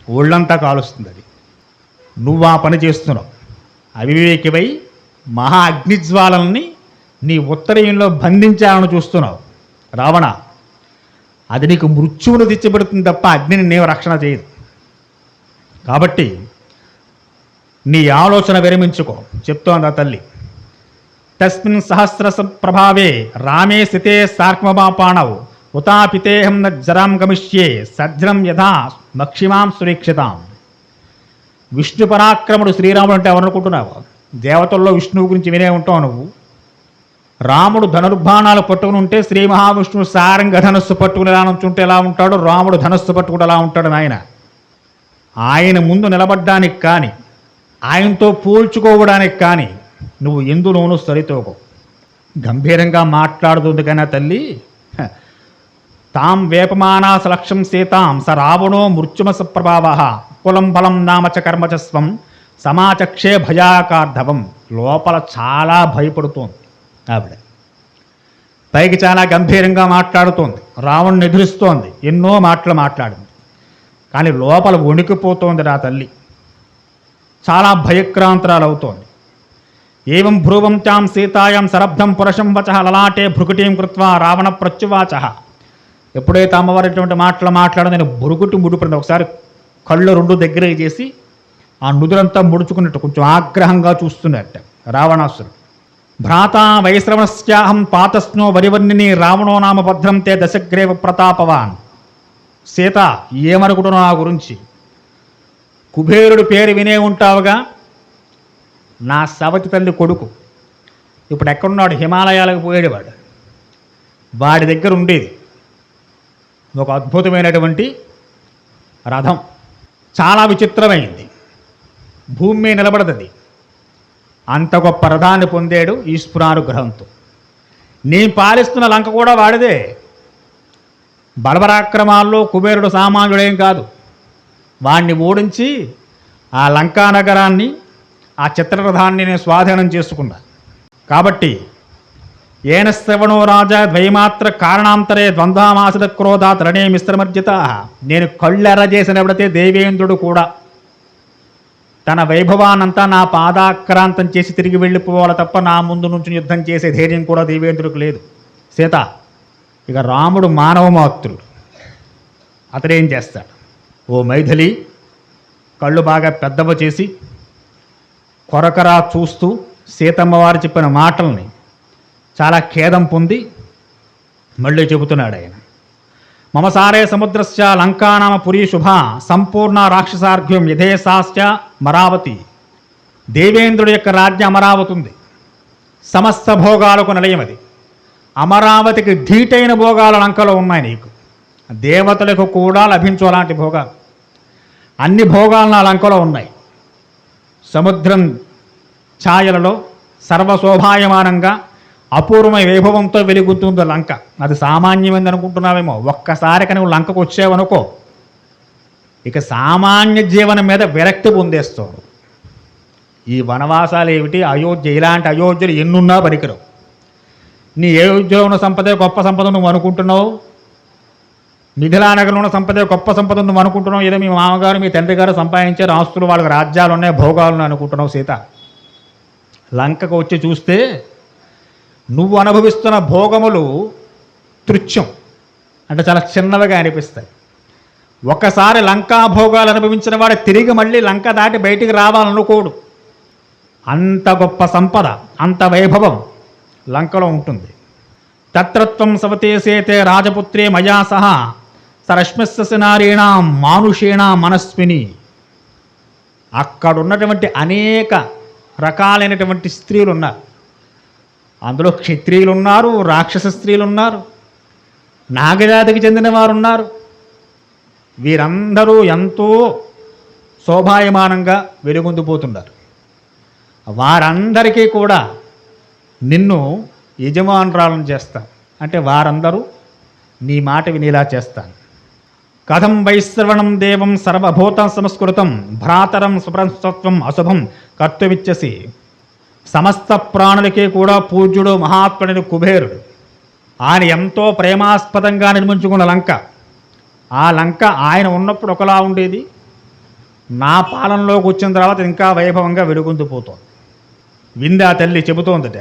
ఒళ్ళంతా కాలుస్తుంది అది. నువ్వు ఆ పని చేస్తున్నావు. అవివేకివై మహా అగ్నిజ్వాలల్ని నీ ఉత్తరీయంలో బంధించాలని చూస్తున్నావు రావణ. అది నీకు మృత్యువును తెచ్చిపెడుతుంది తప్ప అగ్నిని నీవు రక్షణ చేయదు. కాబట్టి నీ ఆలోచన విరమించుకో చెప్తోంది ఆ తల్లి. తస్మిన్ సహస్రస ప్రభావే రామే స్థితే సార్క్మపాణవు ఉతాపితేహం న జరాం గమిష్యే సజ్రం యథా మక్షిమాం సురక్షితాం. విష్ణు పరాక్రముడు శ్రీరాముడు అంటే ఎవరనుకుంటున్నావు? దేవతల్లో విష్ణువు గురించి వినే ఉంటావు నువ్వు. రాముడు ధనుర్బాణాలు పట్టుకుని ఉంటే శ్రీ మహావిష్ణువు సారంగ ధనస్సు పట్టుకుని ఎలా నుంచుంటే ఎలా ఉంటాడు, రాముడు ధనస్సు పట్టుకుని ఎలా ఉంటాడు నాయన. ఆయన ముందు నిలబడ్డానికి కానీ ఆయనతో పోల్చుకోవడానికి కానీ నువ్వు ఎందులోనూ సరితోకో. గంభీరంగా మాట్లాడుతుంది కానీ తల్లి. తాం వేపమానాస లక్ష్యం సీతాం స రావణో మృత్యుమస ప్రభావ కులం బలం నామచ కర్మచస్వం సమాచక్షే భయాకార్ధవం. లోపల చాలా భయపడుతోంది ఆవిడ. పైకి చాలా గంభీరంగా మాట్లాడుతోంది, రావణ్ణి ఎదురిస్తోంది, ఎన్నో మాటలు మాట్లాడింది. కానీ లోపల వణికిపోతోంది నా తల్లి. చాలా భయక్రాంతరాలు అవుతోంది. ఏవం భ్రువం చాం సీతాయాం సరబ్ధం పురుషం వచ లలాటే భృకుటీం కృత్వా రావణ ప్రత్యువాచ. ఎప్పుడైతే అమ్మవారు ఇటువంటి మాటలు మాట్లాడో నేను భృకుటి ముడిపడింది. ఒకసారి కళ్ళు రెండు దగ్గర చేసి ఆ నుదురంతా ముడుచుకున్నట్టు కొంచెం ఆగ్రహంగా చూస్తున్నట్ట రావణాసురుడు. భ్రాత వైశ్రవణస్యాహం పాతస్నో వరివర్ణిని రావణో నామ భద్రం తే దశగ్రేవ ప్రతాపవాన్. సీత ఏమనుకుంటున్నావు నా గురించి? కుబేరుడి పేరు వినే ఉంటావుగా. నా సవతి తల్లి కొడుకు ఇప్పుడు ఎక్కడున్నాడు? హిమాలయాలకు పోయేవాడు. వాడి దగ్గర ఉండేది ఒక అద్భుతమైనటువంటి రథం. చాలా విచిత్రమైంది, భూమి మీద నిలబడది. అంత గొప్ప రథాన్ని పొందాడు ఈశ్వరానుగ్రహంతో. నేను పాలిస్తున్న లంక కూడా వాడిదే. బలపరాక్రమాల్లో కుబేరుడు సామాన్యుడేం కాదు. వాణ్ణి ఓడించి ఆ లంకా నగరాన్ని, ఆ చిత్రరథాన్ని నేను స్వాధీనం చేసుకున్నా. కాబట్టి ఏన శ్రవణో రాజా ద్వైమాత్ర కారణాంతరే ద్వంద్వామాసద క్రోధాత్ రణే మిశ్రమర్జిత. నేను కళ్ళెర్ర చేసినప్పుడైతే దేవేంద్రుడు కూడా తన వైభవానంతా నా పాదాక్రాంతం చేసి తిరిగి వెళ్ళిపోవాలి తప్ప నా ముందు నుంచి యుద్ధం చేసే ధైర్యం కూడా దేవేంద్రుడికి లేదు. సీత, ఇక రాముడు మానవ మాత్రుడు, అతడేం చేస్తాడు? ఓ మైథిలి, కళ్ళు బాగా పెద్దవ చేసి కొరకరా చూస్తూ సీతమ్మ వారు చెప్పిన మాటల్ని చాలా ఖేదం పొంది మళ్ళీ చెబుతున్నాడు ఆయన. మమసారే సముద్రస్య లంకానామ పురీ శుభ సంపూర్ణ రాక్షసార్ఘ్యం యథేశాశ్చ మరావతి. దేవేంద్రుడి యొక్క రాజ్యం అమరావతి ఉంది. సమస్త భోగాలకు నిలయమది. అమరావతికి ధీటైన భోగాలు లంకలో ఉన్నాయి. నీకు దేవతలకు కూడా లభించు అలాంటి భోగాలు. అన్ని భోగాలు నా లంకలో ఉన్నాయి. సముద్రం ఛాయలలో సర్వశోభాయమానంగా అపూర్వమైన వైభవంతో వెలుగుతుంది లంక. అది సామాన్యమైంది అనుకుంటున్నావేమో. ఒక్కసారిగా నువ్వు లంకకు వచ్చావనుకో, ఇక సామాన్య జీవనం మీద విరక్తి పొందేస్తావు. ఈ వనవాసాలు ఏమిటి, అయోధ్య, ఇలాంటి అయోధ్యలు ఎన్నున్నా పనికిరావు. నీ అయోధ్యలో ఉన్న సంపదే గొప్ప సంపద నువ్వు అనుకుంటున్నావు. మిథిలానగర్లో ఉన్న సంపదే గొప్ప సంపద నువ్వు అనుకుంటున్నావు. ఏదో మీ మామగారు మీ తండ్రి గారు సంపాదించారు, ఆస్తులు, వాళ్ళకి రాజ్యాలు ఉన్నాయి, భోగాలు ఉన్నాయి అనుకుంటున్నావు. సీత, లంకకు వచ్చి చూస్తే నువ్వు అనుభవిస్తున్న భోగములు తుచ్చం, అంటే చాలా చిన్నవిగా అనిపిస్తాయి. ఒకసారి లంకా భోగాలు అనుభవించిన వాడు తిరిగి మళ్ళీ లంక దాటి బయటికి రావాలనుకోడు. అంత గొప్ప సంపద, అంత వైభవం లంకలో ఉంటుంది. తత్రత్వం సవతేసేతే రాజపుత్రే మయా సహ సరశ్మిస్స నారీణాం మానుషేణాం మనస్విని. అక్కడున్నటువంటి అనేక రకాలైనటువంటి స్త్రీలు ఉన్నారు. అందులో క్షత్రియులు ఉన్నారు, రాక్షస స్త్రీలు ఉన్నారు, నాగజాతికి చెందిన వారు ఉన్నారు. వీరందరూ ఎంతో శోభాయమానంగా వెలుగొందిపోతున్నారు. వారందరికీ కూడా నిన్ను యజమానురాలను చేస్తాను, అంటే వారందరూ నీ మాట వినేలా చేస్తాను. కథం వైశ్రవణం దేవం సర్వభూత సంస్కృతం భ్రాతరం సుప్రస్తత్వం అశుభం కర్తుమిచ్చసి. సమస్త ప్రాణులకి కూడా పూజ్యుడు మహాత్ముడైన కుబేరుడు. ఆయన ఎంతో ప్రేమాస్పదంగా నిర్మించుకున్న లంక. ఆ లంక ఆయన ఉన్నప్పుడు ఒకలా ఉండేది, నా పాలనలోకి వచ్చిన తర్వాత ఇంకా వైభవంగా వెలుగొందిపోతోంది. విందా తల్లి చెబుతోందట.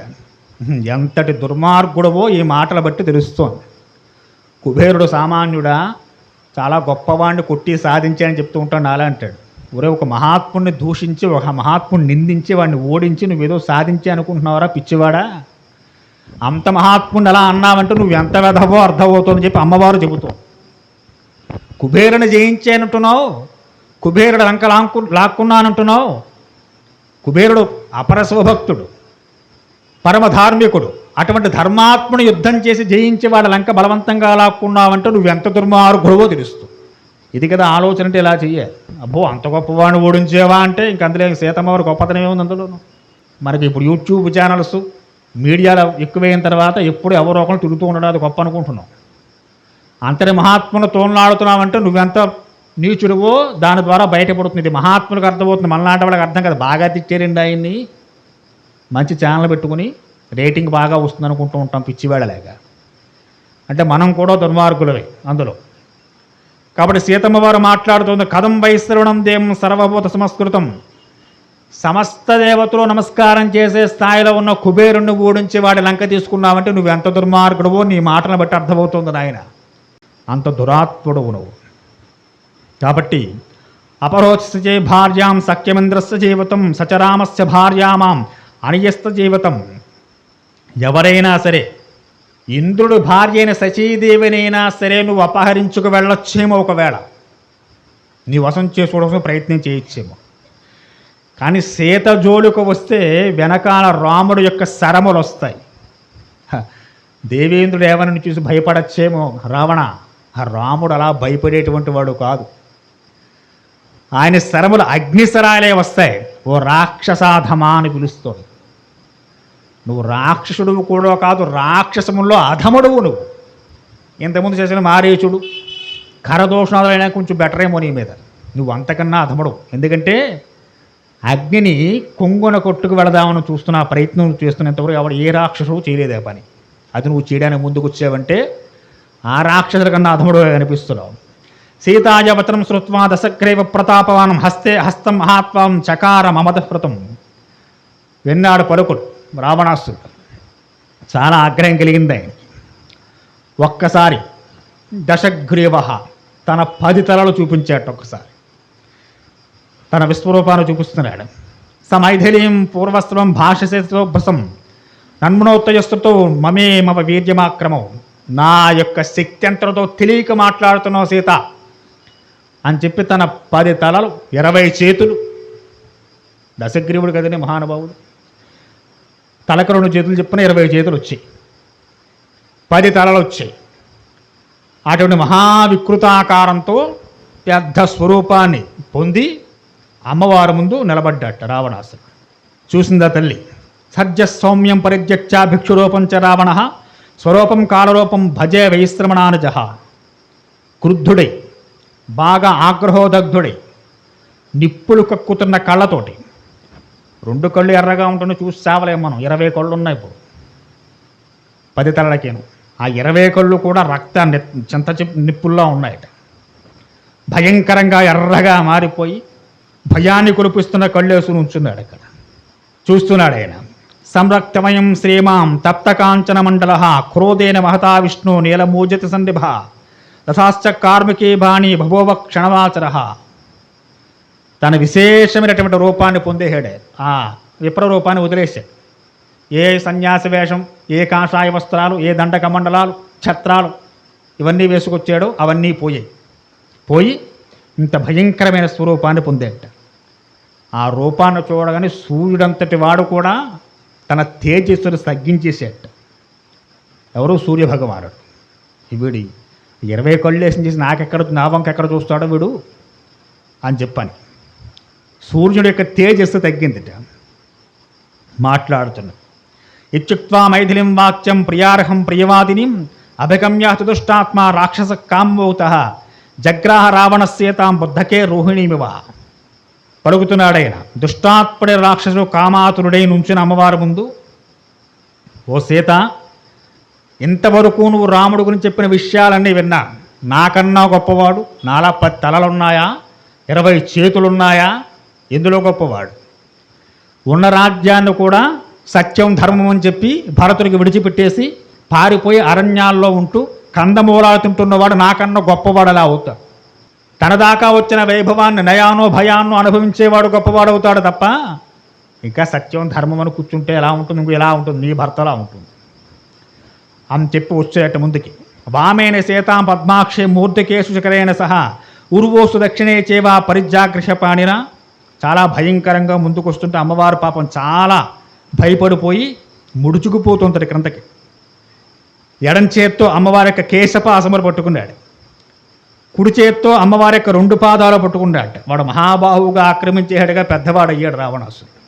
ఎంతటి దుర్మార్గుడవో ఈ మాటలు బట్టి తెలుస్తోంది. కుబేరుడు సామాన్యుడా, చాలా గొప్పవాడిని కొట్టి సాధించాయని చెప్తూ ఉంటాడు. అలా అంటాడు, ఒరే ఒక మహాత్ముడిని దూషించి ఒక మహాత్ముడిని నిందించి వాడిని ఓడించి నువ్వేదో సాధించి అనుకుంటున్నావరా పిచ్చివాడా? అంత మహాత్ముడిని అలా అన్నావంటే నువ్వు ఎంత వెధవో అర్థమవుతుందని చెప్పి అమ్మవారు చెబుతావు. కుబేరుని జయించానంటున్నావు, కుబేరుడు లంక లాక్కున్నానంటున్నావు. కుబేరుడు అపరశివభక్తుడు, పరమధార్మికుడు. అటువంటి ధర్మాత్ముని యుద్ధం చేసి జయించి వాడి లంక బలవంతంగా లాక్కున్నావంటే నువ్వెంత దుర్మార్గుడవో తెలుస్తూ. ఇది కదా ఆలోచన అంటే ఇలా చెయ్యాలి. అబ్బో అంత గొప్పవాడిని ఓడించేవా అంటే ఇంక అందులో సీతమ్మవారి గొప్పతనం ఏముంది అందులోను. మనకి ఇప్పుడు యూట్యూబ్ ఛానల్స్ మీడియాలో ఎక్కువైన తర్వాత ఎప్పుడు ఎవరో ఒకరు తిరుగుతూ ఉండడం అది గొప్ప అనుకుంటున్నాం. అంతటి మహాత్మును తోలనాడుతున్నావంటే నువ్వెంత నీచుడువో దాని ద్వారా బయటపడుతుంది. ఇది మహాత్ములకు అర్థమవుతుంది, మనలాంటి వాళ్ళకి అర్థం కదా. బాగా తిట్టారండి ఆయన్ని, మంచి ఛానల్ పెట్టుకుని రేటింగ్ బాగా వస్తుంది అనుకుంటూ ఉంటాం పిచ్చివేళలాగా. అంటే మనం కూడా దుర్మార్గులవే అందులో. కాబట్టి సీతమ్మ వారు మాట్లాడుతుంది, కథం వైశ్రవణం దేవం సర్వభూత సంస్కృతం. సమస్త దేవతలు నమస్కారం చేసే స్థాయిలో ఉన్న కుబేరుణ్ణి ఓడించి వాడి లంక తీసుకున్నావంటే నువ్వు ఎంత దుర్మార్గుడువో నీ మాటను బట్టి అర్థమవుతుంది నాయన. అంత దురాత్ముడువు నువ్వు. కాబట్టి అపరోత్సే భార్యాం సఖ్యమింద్రస్య జీవితం సచరామస్య భార్యామాం అనియస్త జీవితం. ఎవరైనా సరే, ఇంద్రుడు భార్య అయిన శచీదేవినైనా సరే నువ్వు అపహరించుకు వెళ్ళొచ్చేమో, ఒకవేళ నీ వశం చేసుకోవడం ప్రయత్నం చేయొచ్చేమో. కానీ సీత జోలుకు వస్తే వెనకాల రాముడు యొక్క శరములు వస్తాయి. దేవేంద్రుడు ఏమని చూసి భయపడచ్చేమో రావణ. రాముడు అలా భయపడేటువంటి వాడు కాదు. ఆయన శరములు అగ్నిశరాలే వస్తాయి. ఓ రాక్షసాధమా అని పిలుస్తుంది. నువ్వు రాక్షసుడు కూడా కాదు, రాక్షసముల్లో అధముడువు నువ్వు. ఇంతకుముందు చేసిన మారీచుడు కరదోషణాలైనా కొంచెం బెటర్ ఏమో నీ మీద. నువ్వు అంతకన్నా అధముడు. ఎందుకంటే అగ్నిని కొంగున కొట్టుకు వెళదామని చూస్తున్న ప్రయత్నం చేస్తున్నంతవరకు ఎవరు ఏ రాక్షసుడు చేయలేదే పని. అది నువ్వు చేయడానికి ముందుకు వచ్చావంటే ఆ రాక్షసుల కన్నా అధముడు అనిపిస్తున్నావు. సీతాయవతనం శ్రుత్వా దశగ్రీవ ప్రతాపవానం హస్తే హస్తం మహాత్వం చకార మమదస్మృతం. విన్నాడు పలుకుడు రావణాసురుడు. చాలా ఆగ్రహం కలిగింది ఆయన. ఒక్కసారి దశగ్రీవ తన 10 తలలు చూపించాడు. ఒక్కసారి తన విశ్వరూపాన్ని చూపిస్తున్నాడు. సమైథిలీం పూర్వస్త్రం భాషసేత్రోభసం నన్మనోత్తయస్తుతో మమే మమ వీర్యమాక్రమం. నా యొక్క శక్తి అంతటితో తెలియక మాట్లాడుతున్నావు సీత అని చెప్పి తన 10 తలలు 20 చేతులు. దశగ్రీవుడు కదండి మహానుభావుడు. తలకు 2 చేతులు చెప్పిన 20 చేతులు వచ్చాయి, 10 తలలు వచ్చాయి. అటువంటి మహావికృతాకారంతో పెద్ద స్వరూపాన్ని పొంది అమ్మవారి ముందు నిలబడ్డట రావణాసురుడు. చూసిందా తల్లి? సర్జ సౌమ్యం పరిత్యక్త్య భిక్షురూపం చ రావణ స్వరూపం కాలరూపం భజే వైశ్రమణానుజ. క్రుద్ధుడై, బాగా ఆగ్రహోదగ్ధుడై, నిప్పులు కక్కుతున్న కళ్ళతోటి, 2 కళ్ళు ఎర్రగా ఉంటున్న చూసి చావలేం మనం. 20 కళ్ళు ఉన్నాయి ఇప్పుడు 10 తలలకేను. ఆ 20 కళ్ళు కూడా రక్త చింత నిప్పుల్లో ఉన్నాయట. భయంకరంగా ఎర్రగా మారిపోయి భయాన్ని కురిపిస్తున్న కళ్ళేసుకుని ఉంచున్నాడు అక్కడ. చూస్తున్నాడు ఆయన. సంరక్తమయం శ్రీమాం తప్తకాంచన మండల క్రోధేన మహతా విష్ణు నీలమూజతి సందిభ రథాశ్చ కార్మికీ బాణి భవోవ క్షణవాచర. తన విశేషమైనటువంటి రూపాన్ని పొందేశాడే. ఆ విప్ర రూపాన్ని వదిలేశాడు. ఏ సన్యాసి వేషం, ఏ కాషాయ వస్త్రాలు, ఏ దండక మండలాలు, ఛత్రాలు ఇవన్నీ వేసుకొచ్చాడో అవన్నీ పోయి ఇంత భయంకరమైన స్వరూపాన్ని పొందేట. ఆ రూపాన్ని చూడగానే సూర్యుడంతటి వాడు కూడా తన తేజస్సును తగ్గించేసేట. ఎవరు? సూర్యభగవానుడు. వీడి 20 కళ్ళు వేసి చేసి నా వంక ఎక్కడ చూస్తాడో వీడు అని చెప్పని సూర్యుడి యొక్క తేజస్సు తగ్గిందిట. మాట్లాడుతున్నాడు. ఇత్యుక్త్వా మైథిలిం వాక్యం ప్రియార్హం ప్రియవాదినిం అభిగమ్య దుష్టాత్మ రాక్షస కాంబౌత జగ్రాహ రావణస్యేతాం బుద్ధకే రోహిణీమివ. పలుకుతున్నాడైన దుష్టాత్ముడి రాక్షసుడు కామాతురుడై నుంచిన అమ్మవారి ముందు, ఓ సీత, ఇంతవరకు నువ్వు రాముడు గురించి చెప్పిన విషయాలన్నీ విన్నా. నాకన్నా గొప్పవాడు, నాలా 10 తలలున్నాయా, 20 చేతులున్నాయా, ఎందులో గొప్పవాడు? ఉన్న రాజ్యాన్ని కూడా సత్యం ధర్మం అని చెప్పి భరతుడికి విడిచిపెట్టేసి పారిపోయి అరణ్యాల్లో ఉంటూ కందమూలాలు తింటున్నవాడు నాకన్నా గొప్పవాడు అలా అవుతాడు. తన దాకా వచ్చిన వైభవాన్ని నయానో భయాన్నో అనుభవించేవాడు గొప్పవాడు అవుతాడు తప్ప ఇంకా సత్యం ధర్మం అని కూర్చుంటే ఎలా ఉంటుంది, ఇంకో ఎలా ఉంటుంది, నీ భర్తలా ఉంటుంది అని చెప్పి వచ్చేట ముందుకి. వామేన సీతాం పద్మాక్షే మూర్తికేశు శిఖరేణ సహా ఉర్వోసు దక్షిణే చేవా పరిజాగ్రషపాణిన. చాలా భయంకరంగా ముందుకు వస్తుంటే అమ్మవారు పాపం చాలా భయపడిపోయి ముడుచుకుపోతుంటాడు క్రిందకి. ఎడం చేత్తో అమ్మవారి యొక్క కేశపాసములు పట్టుకున్నాడు, కుడి చేత్తో అమ్మవారి యొక్క 2 పాదాలు పట్టుకున్నాడు. వాడు మహాబాహువుగా ఆక్రమించేవాడుగా పెద్దవాడు అయ్యాడు రావణాసురుడు.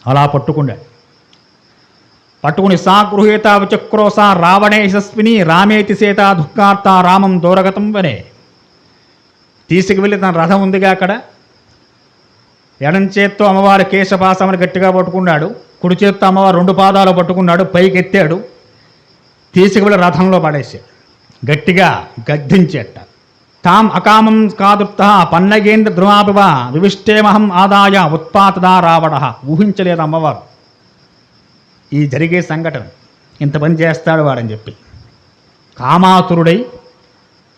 అలా పట్టుకుని సా గృహీత విచక్రోస రావణే యశస్విని రామేతి సీత దుఃఖార్త రామం దూరగతం వనే. తీసుకువెళ్ళి తన రథం ఉందిగా అక్కడ, ఎడం చేత్తో అమ్మవారి కేశపాసమని గట్టిగా పట్టుకున్నాడు, కుడి చేత్తో అమ్మవారు 2 పాదాలు పట్టుకున్నాడు, పైకి ఎత్తాడు, తీసుకువెళ్ళి రథంలో పడేసాడు, గట్టిగా గద్దించేట. తాం అకామం కాదుప్త పన్నగేంద్ర ద్రుమాపివ వివిష్టేమహం ఆదాయ ఉత్పాతదా రావణ. ఊహించలేదు అమ్మవారు ఈ జరిగే సంఘటన, ఇంత పని చేస్తాడు వాడని చెప్పి. కామాతురుడై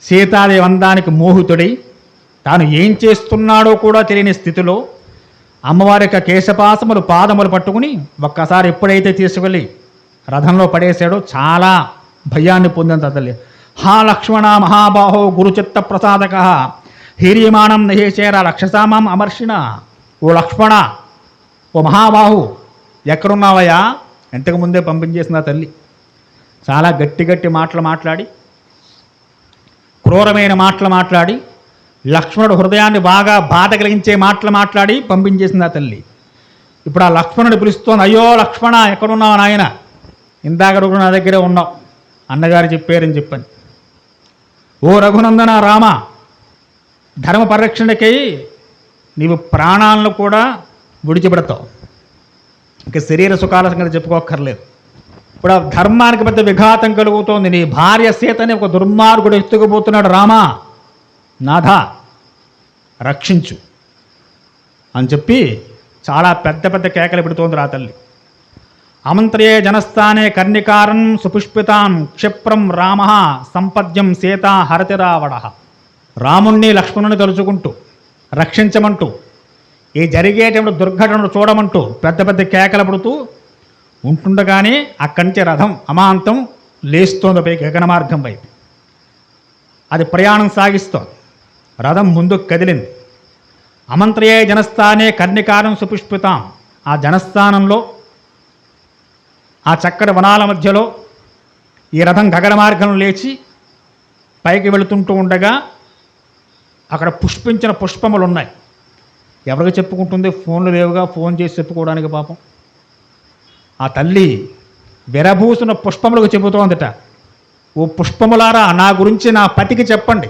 సీతాదేవి అందానికి మోహితుడై తాను ఏం చేస్తున్నాడో కూడా తెలియని స్థితిలో అమ్మవారి యొక్క కేశపాసములు పాదములు పట్టుకుని ఒక్కసారి ఎప్పుడైతే తీసుకెళ్ళి రథంలో పడేశాడో చాలా భయాన్ని పొందిన తల్లి. హా లక్ష్మణ మహాబాహో గురుచిత్త ప్రసాదక హీర్యమాణం నహేచేర రక్షసామాం అమర్షిణ. ఓ లక్ష్మణ, ఓ మహాబాహు, ఎక్కడున్నావయ్యా? ఇంతకు ముందే పంపించేసిన తల్లి చాలా గట్టి మాటలు మాట్లాడి, క్రూరమైన మాటలు మాట్లాడి, లక్ష్మణుడు హృదయాన్ని బాగా బాధ కలిగించే మాటలు మాట్లాడి పంపించేసింది ఆ తల్లి. ఇప్పుడు ఆ లక్ష్మణుడు పిలుస్తోంది, అయ్యో లక్ష్మణ ఎక్కడున్నావు నాయన? ఇందాక నా దగ్గరే ఉన్నావు, అన్నగారు చెప్పారని చెప్పని. ఓ రఘునందన రామ, ధర్మ పరిరక్షణకై నీవు ప్రాణాలను కూడా విడిచిపెడతావు, ఇంకా శరీర సుఖాల సంగతి చెప్పుకోక్కర్లేదు. ఇప్పుడు ఆ ధర్మానికి పెద్ద విఘాతం కలుగుతోంది. నీ భార్య సీతని ఒక దుర్మార్గుడు ఎత్తుకుపోతున్నాడు, రామా నాథ రక్షించు అని చెప్పి చాలా పెద్ద కేకలు పెడుతోంది రా తల్లి. అమంత్రియే జనస్థానే కర్ణికారం సుపుష్పితాం క్షిప్రం రామ సంపద్యం సీత హరతి రావణ. రాముణ్ణి లక్ష్మణుని తలుచుకుంటూ రక్షించమంటూ ఈ జరిగేటువంటి దుర్ఘటనలు చూడమంటూ పెద్ద కేకలు పడుతూ ఉంటుండగానే అక్కడి నుంచి రథం అమాంతం లేస్తోంది పైకి గగన మార్గం వైపు. అది ప్రయాణం సాగిస్తోంది. రథం ముందుకు కదిలింది. అమంత్రియే జనస్థానే కర్ణికారం సుపుష్పితాం. ఆ జనస్థానంలో ఆ చక్కటి వనాల మధ్యలో ఈ రథం గగన మార్గం లేచి పైకి వెళుతుంటూ ఉండగా అక్కడ పుష్పించిన పుష్పములు ఉన్నాయి. ఎవరికి చెప్పుకుంటుంది? ఫోన్లు లేవుగా, ఫోన్ చేసి చెప్పుకోవడానికి పాపం. ఆ తల్లి విరబూసిన పుష్పములకు చెబుతోందట, ఓ పుష్పములారా నా గురించి నా పతికి చెప్పండి,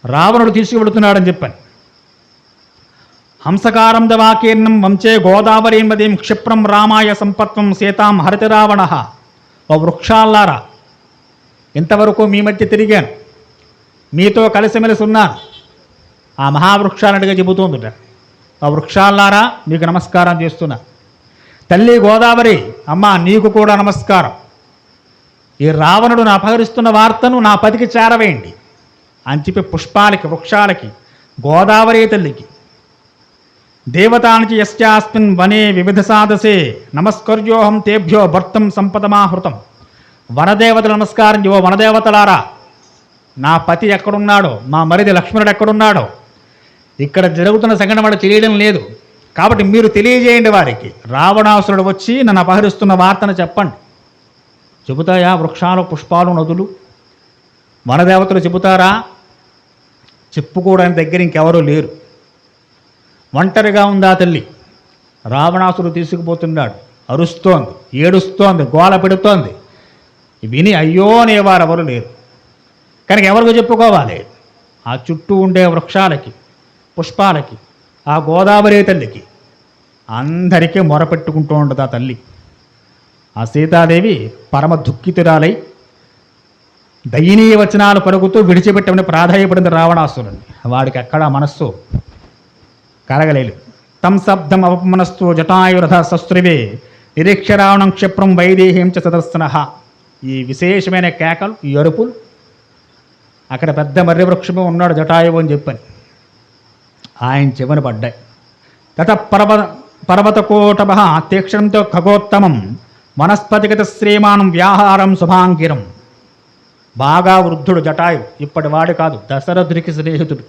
రావణుడు తీసుకువెళుతున్నాడని చెప్పని. హంసకారం దవాకీర్ణం వంచే గోదావరీమదీం క్షిప్రం రామాయ సంపత్వం సీతాం హరితి రావణ. ఓ వృక్షాల్లారా, ఇంతవరకు మీ మధ్య తిరిగాను, మీతో కలిసిమెలిసి ఉన్నాను. ఆ మహావృక్షాలనిగా చెబుతోందిట. ఆ వృక్షాల్లారా మీకు నమస్కారం చేస్తున్నా. తల్లి గోదావరి అమ్మ నీకు కూడా నమస్కారం. ఈ రావణుడు అపహరిస్తున్న వార్తను నా పతికి చేరవేయండి అని చెప్పి పుష్పాలకి, వృక్షాలకి, గోదావరి తల్లికి దేవతానికి యస్యాస్మిన్ వనే వివిధ సాధసే నమస్కర్యోహం తేభ్యో భర్తం సంపదమాహృతం. వనదేవతలు నమస్కారం, ఓ వనదేవతలారా, నా పతి ఎక్కడున్నాడో, మా మరిది లక్ష్మణుడు ఎక్కడున్నాడో, ఇక్కడ జరుగుతున్న సంఘటన వాడు తెలియడం లేదు, కాబట్టి మీరు తెలియజేయండి వారికి. రావణాసురుడు వచ్చి నన్ను అపహరిస్తున్న వార్తను చెప్పండి. చెబుతాయా వృక్షాలు, పుష్పాలు, నదులు? వనదేవతలు చెబుతారా? చెప్పుకోవడానికి దగ్గర ఇంకెవరూ లేరు. ఒంటరిగా ఉందా తల్లి. రావణాసురుడు తీసుకుపోతున్నాడు, అరుస్తోంది, ఏడుస్తోంది, గోల పెడుతోంది. విని అయ్యో అనేవారు ఎవరు లేరు. కనుక ఎవరికి చెప్పుకోవాలి? ఆ చుట్టూ ఉండే వృక్షాలకి, పుష్పాలకి, ఆ గోదావరి తల్లికి, అందరికీ మొరపెట్టుకుంటూ ఉండదు ఆ తల్లి. ఆ సీతాదేవి పరమ దుఃఖితురాలై దయనీయ వచనాలు పలుకుతూ విడిచిపెట్టమని ప్రాధాయపడింది రావణాసురుని. వాడికి అక్కడ మనస్సు కలగలేదు. తం శబ్దం అవమనస్సు జటాయురథ శస్త్రువే నిరీక్ష రావణం క్షిప్రం వైదేహీం చ సదర్శన. ఈ విశేషమైన కేకలు, ఈ అరుపులు, అక్కడ పెద్ద మర్రి వృక్షము ఉన్నాడు జటాయువు అని చెప్పని ఆయన చెవిన పడ్డాయి. తత పర్వతకోటభ తీక్షణంతో ఖగోత్తమం వనస్పతిగత శ్రీమానం వ్యాహారం శుభాంగిరం. బాగా వృద్ధుడు జటాయు, ఇప్పటి వాడు కాదు, దశరథుడికి స్నేహితుడు.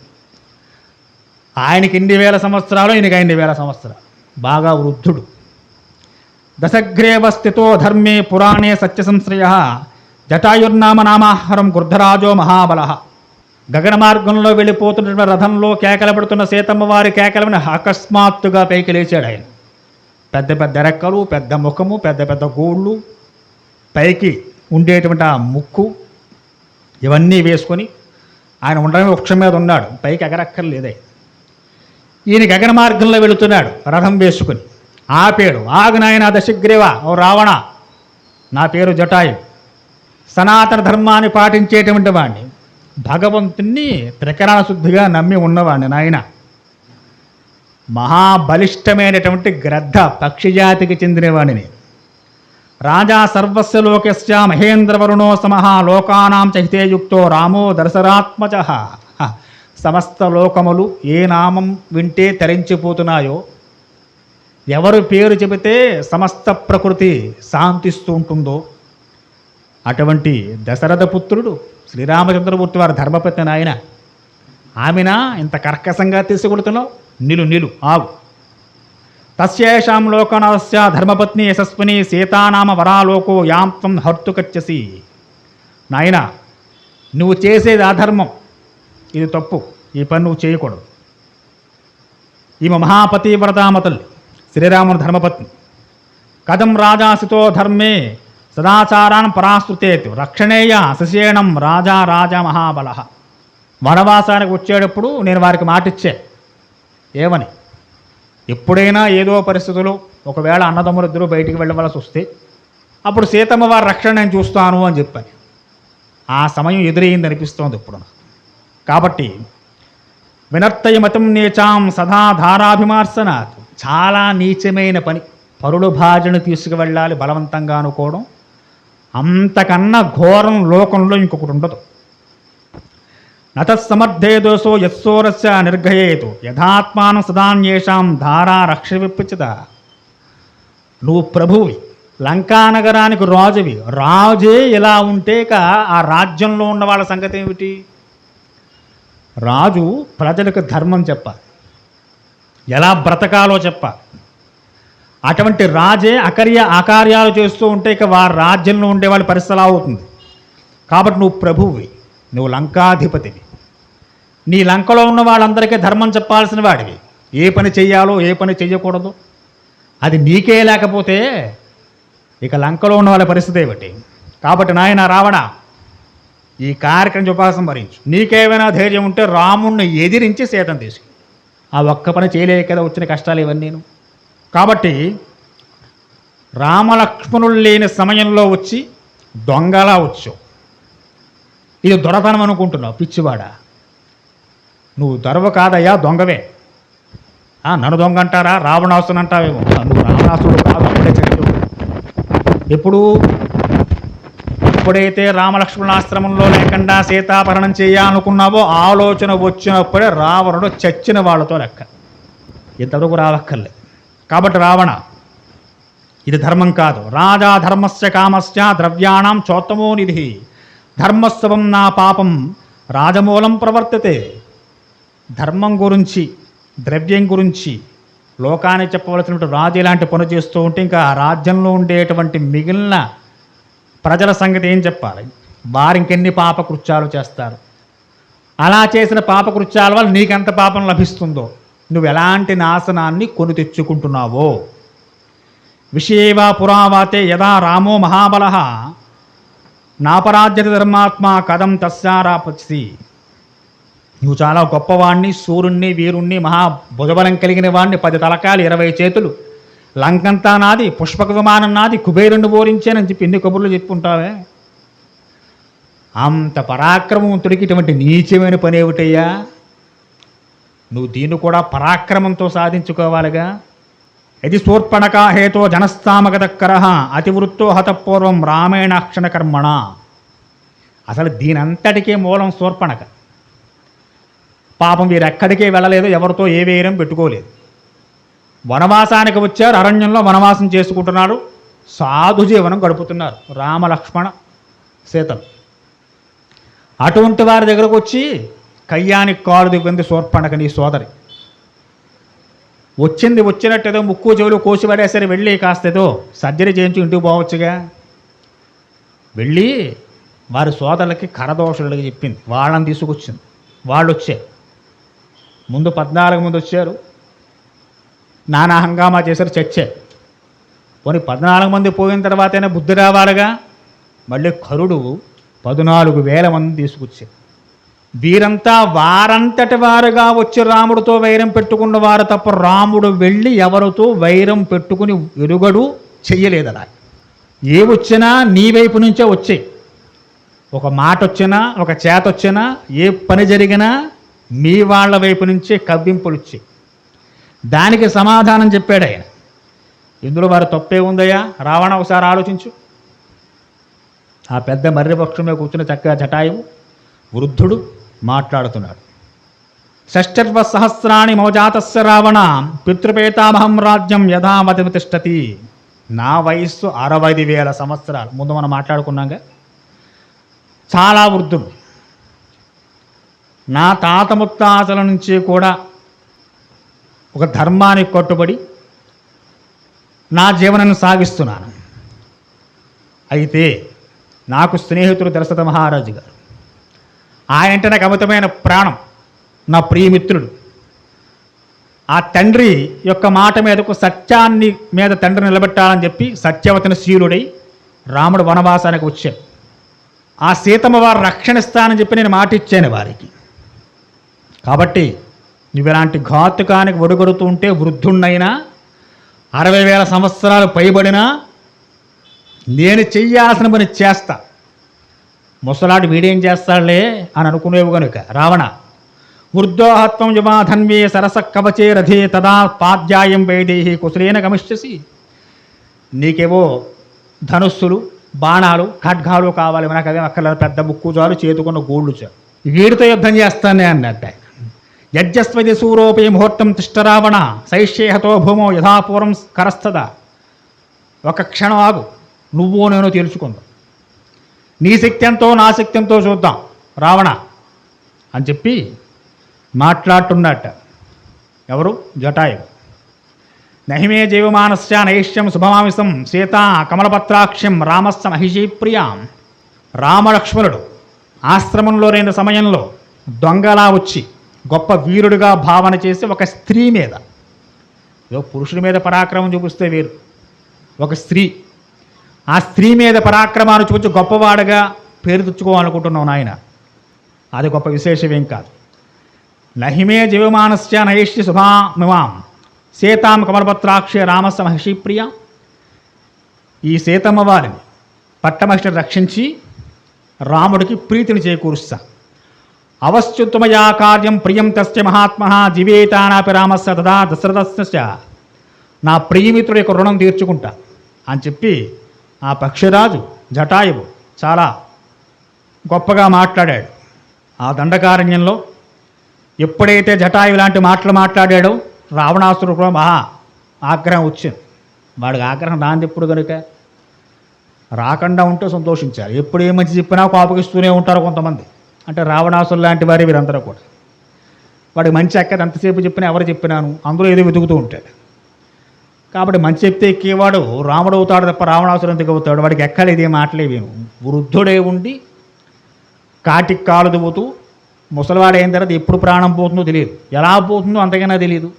ఆయనకి 8,000 సంవత్సరాలు, ఈయనకి 8,000 సంవత్సరాలు. బాగా వృద్ధుడు. దశగ్రేవ స్థితో ధర్మే పురాణే సత్య సంశ్రయ జటాయుర్నామ నామాహారం గృద్ధరాజో మహాబల. గగన మార్గంలో వెళ్ళిపోతున్న రథంలో కేకలు పెడుతున్న సీతమ్మ వారి కేకలను అకస్మాత్తుగా పైకి లేచాడు ఆయన. పెద్ద పెద్ద రెక్కలు, పెద్ద ముఖము, పెద్ద పెద్ద గోళ్ళు, పైకి ఉండేటువంటి ఆ ముక్కు, ఇవన్నీ వేసుకొని ఆయన ఉండడమే వృక్షం మీద ఉన్నాడు, పైకి ఎగరక్కర్లేదే. ఈయన గగన మార్గంలో వెళుతున్నాడు రథం వేసుకుని. ఆపేడు, ఆగు నాయన దశగ్రీవ, ఓ రావణ, నా పేరు జటాయు, సనాతన ధర్మాన్ని పాటించేటువంటి వాడిని, భగవంతుణ్ణి త్రికరణ శుద్ధిగా నమ్మి ఉన్నవాడిని నాయన. మహాబలిష్టమైనటువంటి గ్రద్ద పక్షిజాతికి చెందినవాడిని. రాజా సర్వస్య లోకస్య మహేంద్రవరుణో సమః లోకానాం చ హితేయుక్తో రామో దర్శరాత్మజ. సమస్త లోకములు ఏ నామం వింటే తరించిపోతున్నాయో, ఎవరు పేరు చెబితే సమస్త ప్రకృతి శాంతిస్తూ ఉంటుందో, అటువంటి దశరథ పుత్రుడు శ్రీరామచంద్రమూర్తి వారి ధర్మపత్ని నాయన. ఆమెనా ఇంత కర్కశంగా తీసుకొడుతున్నావు? నిలు ఆవు. తస్యేషాం లోకనస్య ధర్మపత్ని యశస్విని సీతానామ వరాలోకో యాంత్వం హర్తుకచ్చసి. నాయన, నువ్వు చేసేది అధర్మం, ఇది తప్పు, ఈ పని నువ్వు చేయకూడదు. ఈమె మహాపతివ్రతామతల్లి, శ్రీరాముని ధర్మపత్ని. కథం రాజాసితో ధర్మే సదాచారాన్ పరాశ్రుతేతు రక్షణేయ శశేణం రాజా మహాబల. వనవాసానికి వచ్చేటప్పుడు నేను వారికి మాటిచ్చే, ఏమని, ఎప్పుడైనా ఏదో పరిస్థితులు ఒకవేళ అన్నదమ్ములిద్దరూ బయటికి వెళ్ళవలసి వస్తే అప్పుడు సీతమ్మ వారి రక్షణ నేను చూస్తాను అని చెప్పాను. ఆ సమయం ఎదురయ్యింది అనిపిస్తోంది ఇప్పుడు. కాబట్టి వినర్తయమతం నీచాం సదా ధారాభిమార్శనాత్. చాలా నీచమైన పని, పరుల భార్యను తీసుకువెళ్ళాలి బలవంతంగా అనుకోవడం. అంతకన్నా ఘోరం లోకంలో ఇంకొకటి ఉండదు. నతస్సమర్థే దోషో యత్సోరస్య నిర్గయేతు యథాత్మానం సదాన్యేషాం ధారా రక్ష విప్పిచిత. నువ్వు ప్రభువి, లంకానగరానికి రాజువి, రాజే ఇలా ఉంటేక ఆ రాజ్యంలో ఉన్న వాళ్ళ సంగతి ఏమిటి? రాజు ప్రజలకు ధర్మం చెప్పాలి, ఎలా బ్రతకాలో చెప్పాలి. అటువంటి రాజే అకార్యాలు చేస్తూ ఉంటే ఇక వారి రాజ్యంలో ఉండే వాళ్ళ పరిస్థితి అవుతుంది. కాబట్టి నువ్వు ప్రభువువి, నువ్వు లంకాధిపతివి, నీ లంకలో ఉన్న వాళ్ళందరికీ ధర్మం చెప్పాల్సిన వాడివి. ఏ పని చెయ్యాలో ఏ పని చెయ్యకూడదు అది నీకే లేకపోతే ఇక లంకలో ఉన్న వాళ్ళ పరిస్థితి ఏమిటి? కాబట్టి నాయన రావణ, ఈ కార్యక్రమం ఉపవాసం భరించు. నీకేమైనా ధైర్యం ఉంటే రాముణ్ణి ఎదిరించి సీతను తీసుకు. ఆ ఒక్క పని చేయలేక కదా వచ్చిన కష్టాలు ఇవన్నీ. కాబట్టి రామలక్ష్మణులు లేని సమయంలో వచ్చి దొంగలా వచ్చావు. ఇది దొరతనం అనుకుంటున్నావు, పిచ్చివాడా. నువ్వు దొరవ కాదయ్యా, దొంగవే. నన్ను దొంగ అంటారా? రావణాసుని అంటావేమో. నువ్వు రావణాసుడు కాదు, అప్పుడే చెట్టు. ఎప్పుడైతే రామలక్ష్మణాశ్రమంలో లేకుండా సీతాపహరణం చేయాలనుకున్నావో ఆలోచన వచ్చినప్పుడే రావణుడు చచ్చిన వాళ్ళతో లెక్క. ఇంతవరకు రావక్కర్లే. కాబట్టి రావణ, ఇది ధర్మం కాదు. రాజా ధర్మస్య కామస్య ద్రవ్యాణం చోత్తమో నిధి ధర్మస్వం నా పాపం రాజమూలం ప్రవర్తతే. ధర్మం గురించి, ద్రవ్యం గురించి లోకానికి చెప్పవలసినటువంటి రాజు ఇలాంటి పనులు చేస్తూ ఉంటే ఇంకా రాజ్యంలో ఉండేటువంటి మిగిలిన ప్రజల సంగతి ఏం చెప్పాలి? వారు ఇంకెన్ని పాపకృత్యాలు చేస్తారు. అలా చేసిన పాపకృత్యాల వల్ల నీకెంత పాపం లభిస్తుందో, నువ్వు ఎలాంటి నాశనాన్ని కొని తెచ్చుకుంటున్నావో. విషయేవా పురావాతే యదా రామో మహాబల నాపరాజ్యత ధర్మాత్మ కథం తస్యారాపసి. నువ్వు చాలా గొప్పవాణ్ణి, సూర్యుణ్ణి, వీరుణ్ణి, మహాభుజబలం కలిగిన వాడిని, 10 తలకాయలు 20 చేతులు, లంకంతా నాది, పుష్పక విమానం నాది, కుబేరుణ్ణి ఓరించానని చెప్పి ఎన్ని కబుర్లు చెప్పుకుంటావే. అంత పరాక్రమవంతుడికి ఇటువంటి నీచమైన పని ఏమిటయ్యా? నువ్వు దీన్ని కూడా పరాక్రమంతో సాధించుకోవాలిగా. ఇది శూర్పణక హేతో జనస్థామగతకర అతివృత్తో హతపూర్వం రామేణాక్షణ కర్మణ. అసలు దీనంతటికే మూలం శూర్పణక. పాపం వీరెక్కడికే వెళ్ళలేదు, ఎవరితో ఏ వేరం పెట్టుకోలేదు. వనవాసానికి వచ్చారు, అరణ్యంలో వనవాసం చేసుకుంటున్నారు, సాధు జీవనం గడుపుతున్నారు రామ లక్ష్మణ సీతలు. అటువంటి వారి దగ్గరకు వచ్చి కయ్యానికి కాలు దిగుంది శూర్పణక నీ సోదరి. వచ్చినట్టేదో ముక్కు చెవులు కోసి పడేసరి వెళ్ళి కాస్తేదో సర్జరీ చేయించి ఇంటికి పోవచ్చుగా. వెళ్ళి వారి సోదరులకి కరదోషులకి చెప్పింది, వాళ్ళని తీసుకొచ్చింది. వాళ్ళు వచ్చారు, ముందు 14 మంది వచ్చారు, నానా హంగామా చేశారు, చచ్చారు. పోనీ 14 మంది పోయిన తర్వాతైనా బుద్ధి రావాలిగా. మళ్ళీ కరుడు 14,000 మంది తీసుకొచ్చారు. వీరంతా వారంతటి వారుగా వచ్చి రాముడితో వైరం పెట్టుకున్న వారు తప్ప రాముడు వెళ్ళి ఎవరితో వైరం పెట్టుకుని ఎరుగడు, చెయ్యలేదలా. ఏ వచ్చినా నీ వైపు నుంచే వచ్చాయి. ఒక మాట వచ్చినా, ఒక చేత వచ్చినా, ఏ పని జరిగినా మీ వాళ్ళ వైపు నుంచే కవ్వింపులు వచ్చాయి. దానికి సమాధానం చెప్పాడు ఆయన. ఇందులో వారు తప్పే ఉందయ్యా రావణ, ఒకసారి ఆలోచించు. ఆ పెద్ద మర్రి పక్షంలో కూర్చున్న చక్కగా జటాయువు వృద్ధుడు మాట్లాడుతున్నాడు. 6 సహస్రాణి మౌజాతస్య రావణ పితృపేతామహం రాజ్యం యథావతి తిష్టతి. నా వయస్సు 65,000 సంవత్సరాలు. ముందు మనం మాట్లాడుకున్నాగా, చాలా వృద్ధుడు. నా తాత ముత్తాతల నుంచి కూడా ఒక ధర్మానికి కట్టుబడి నా జీవనాన్ని సాగిస్తున్నాను. అయితే నాకు స్నేహితుడు దశరథ మహారాజు గారు, ఆయనంటే నాకు అమితమైన ప్రాణం, నా ప్రియమిత్రుడు. ఆ తండ్రి యొక్క మాట మీదకు సత్యాన్ని మీద తండ్రి నిలబెట్టాలని చెప్పి సత్యవతిని శీలుడై రాముడు వనవాసానికి వచ్చాడు. ఆ సీతమ్మ వారు రక్షణిస్తానని చెప్పి నేను మాట ఇచ్చాను వారికి. కాబట్టి నువ్వు ఇలాంటి ఘాతుకానికి ఒడుగొడుతూ ఉంటే వృద్ధుణ్ణైనా 60,000 సంవత్సరాలు పైబడినా నేను చెయ్యాల్సిన పని చేస్తా. ముసలాడు వీడేం చేస్తాడులే అని అనుకునేవు కనుక రావణ, వృద్ధోహత్వం యుమాధన్వే సరస కవచే రథే తదా పాద్యాయం వైదేహి కుశలేన గమిష్యసి. నీకేవో ధనుస్సులు, బాణాలు, ఖడ్గాలు కావాలి, మనకు అదే అక్కడ పెద్ద ముక్కు చాలు, చేతుకున్న గోళ్ళు చాలు, వీడితో యుద్ధం చేస్తానే అన్నట్ట. యజ్జస్వది సూరోపే ముహూర్తం తిష్టరావణ సైష్యేహతో భూమో యథాపూర్వం కరస్తదా. ఒక క్షణం ఆగు, నువ్వు నేను తెలుసుకుందాం, నీ శక్తి ఎంతో నా శక్తి ఎంతో చూద్దాం రావణ అని చెప్పి మాట్లాడుతున్నట్ట. ఎవరు? జటాయు. నహిమే జీవమానస్య నైష్యం శుభమామిసం సీతా కమలపత్రాక్ష్యం రామస్య మహిషీ ప్రియాం. రామలక్ష్మణుడు ఆశ్రమంలో లేని సమయంలో దొంగలా వచ్చి గొప్ప వీరుడిగా భావన చేసి ఒక స్త్రీ మీద, ఏదో పురుషుడి మీద పరాక్రమం చూపిస్తే వేరు, ఒక స్త్రీ, ఆ స్త్రీ మీద పరాక్రమాన్ని చూపించి గొప్పవాడుగా పేరు తెచ్చుకోవాలనుకుంటున్నావు నాయన. అది గొప్ప విశేషమేం కాదు. నహిమే జీవమానస్య నైష్య శుభామిమాం సీతాం కమలపత్రాక్షే రామస్య మహిషీ ప్రియ. ఈ సీతమ్మ వారిని పట్టమహిషిని రక్షించి రాముడికి ప్రీతిని చేకూరుస్తా. అవశ్యుత్తమయా కార్యం ప్రియం తస్య మహాత్మ జీవేతానాపి రామస్య తదా దశరథస్య. నా ప్రియమిత్రుడి యొక్క రుణం తీర్చుకుంటా అని చెప్పి ఆ పక్షిరాజు జటాయువు చాలా గొప్పగా మాట్లాడాడు. ఆ దండకారణ్యంలో ఎప్పుడైతే జటాయువు లాంటి మాటలు మాట్లాడాడో రావణాసురుడు కూడా మహా ఆగ్రహం వచ్చింది. వాడికి ఆగ్రహం రాంది ఎప్పుడు కనుక రాకుండా ఉంటే సంతోషించారు. ఎప్పుడు ఏ మంచి చెప్పినా కోపగిస్తూనే ఉంటారు కొంతమంది. అంటే రావణాసురు లాంటి వారే వీరందరూ కూడా. వాడికి మంచి ఎక్కదు, ఎంతసేపు చెప్పినా ఎవరు చెప్పినాను అందులో ఏదో వెతుకుతూ ఉంటాడు. కాబట్టి మంచి చెప్తే ఎక్కేవాడు రాముడు అవుతాడు తప్ప రావణాసురం దిగవుతాడు. వాడికి ఎక్కలేదు, ఏ మాటలేవేను. వృద్ధుడే ఉండి కాటికి కాలు దువ్వుతూ ముసలివాడు అయిన తర్వాత ఎప్పుడు ప్రాణం పోతుందో తెలియదు, ఎలా పోతుందో అంతకైనా తెలియదు.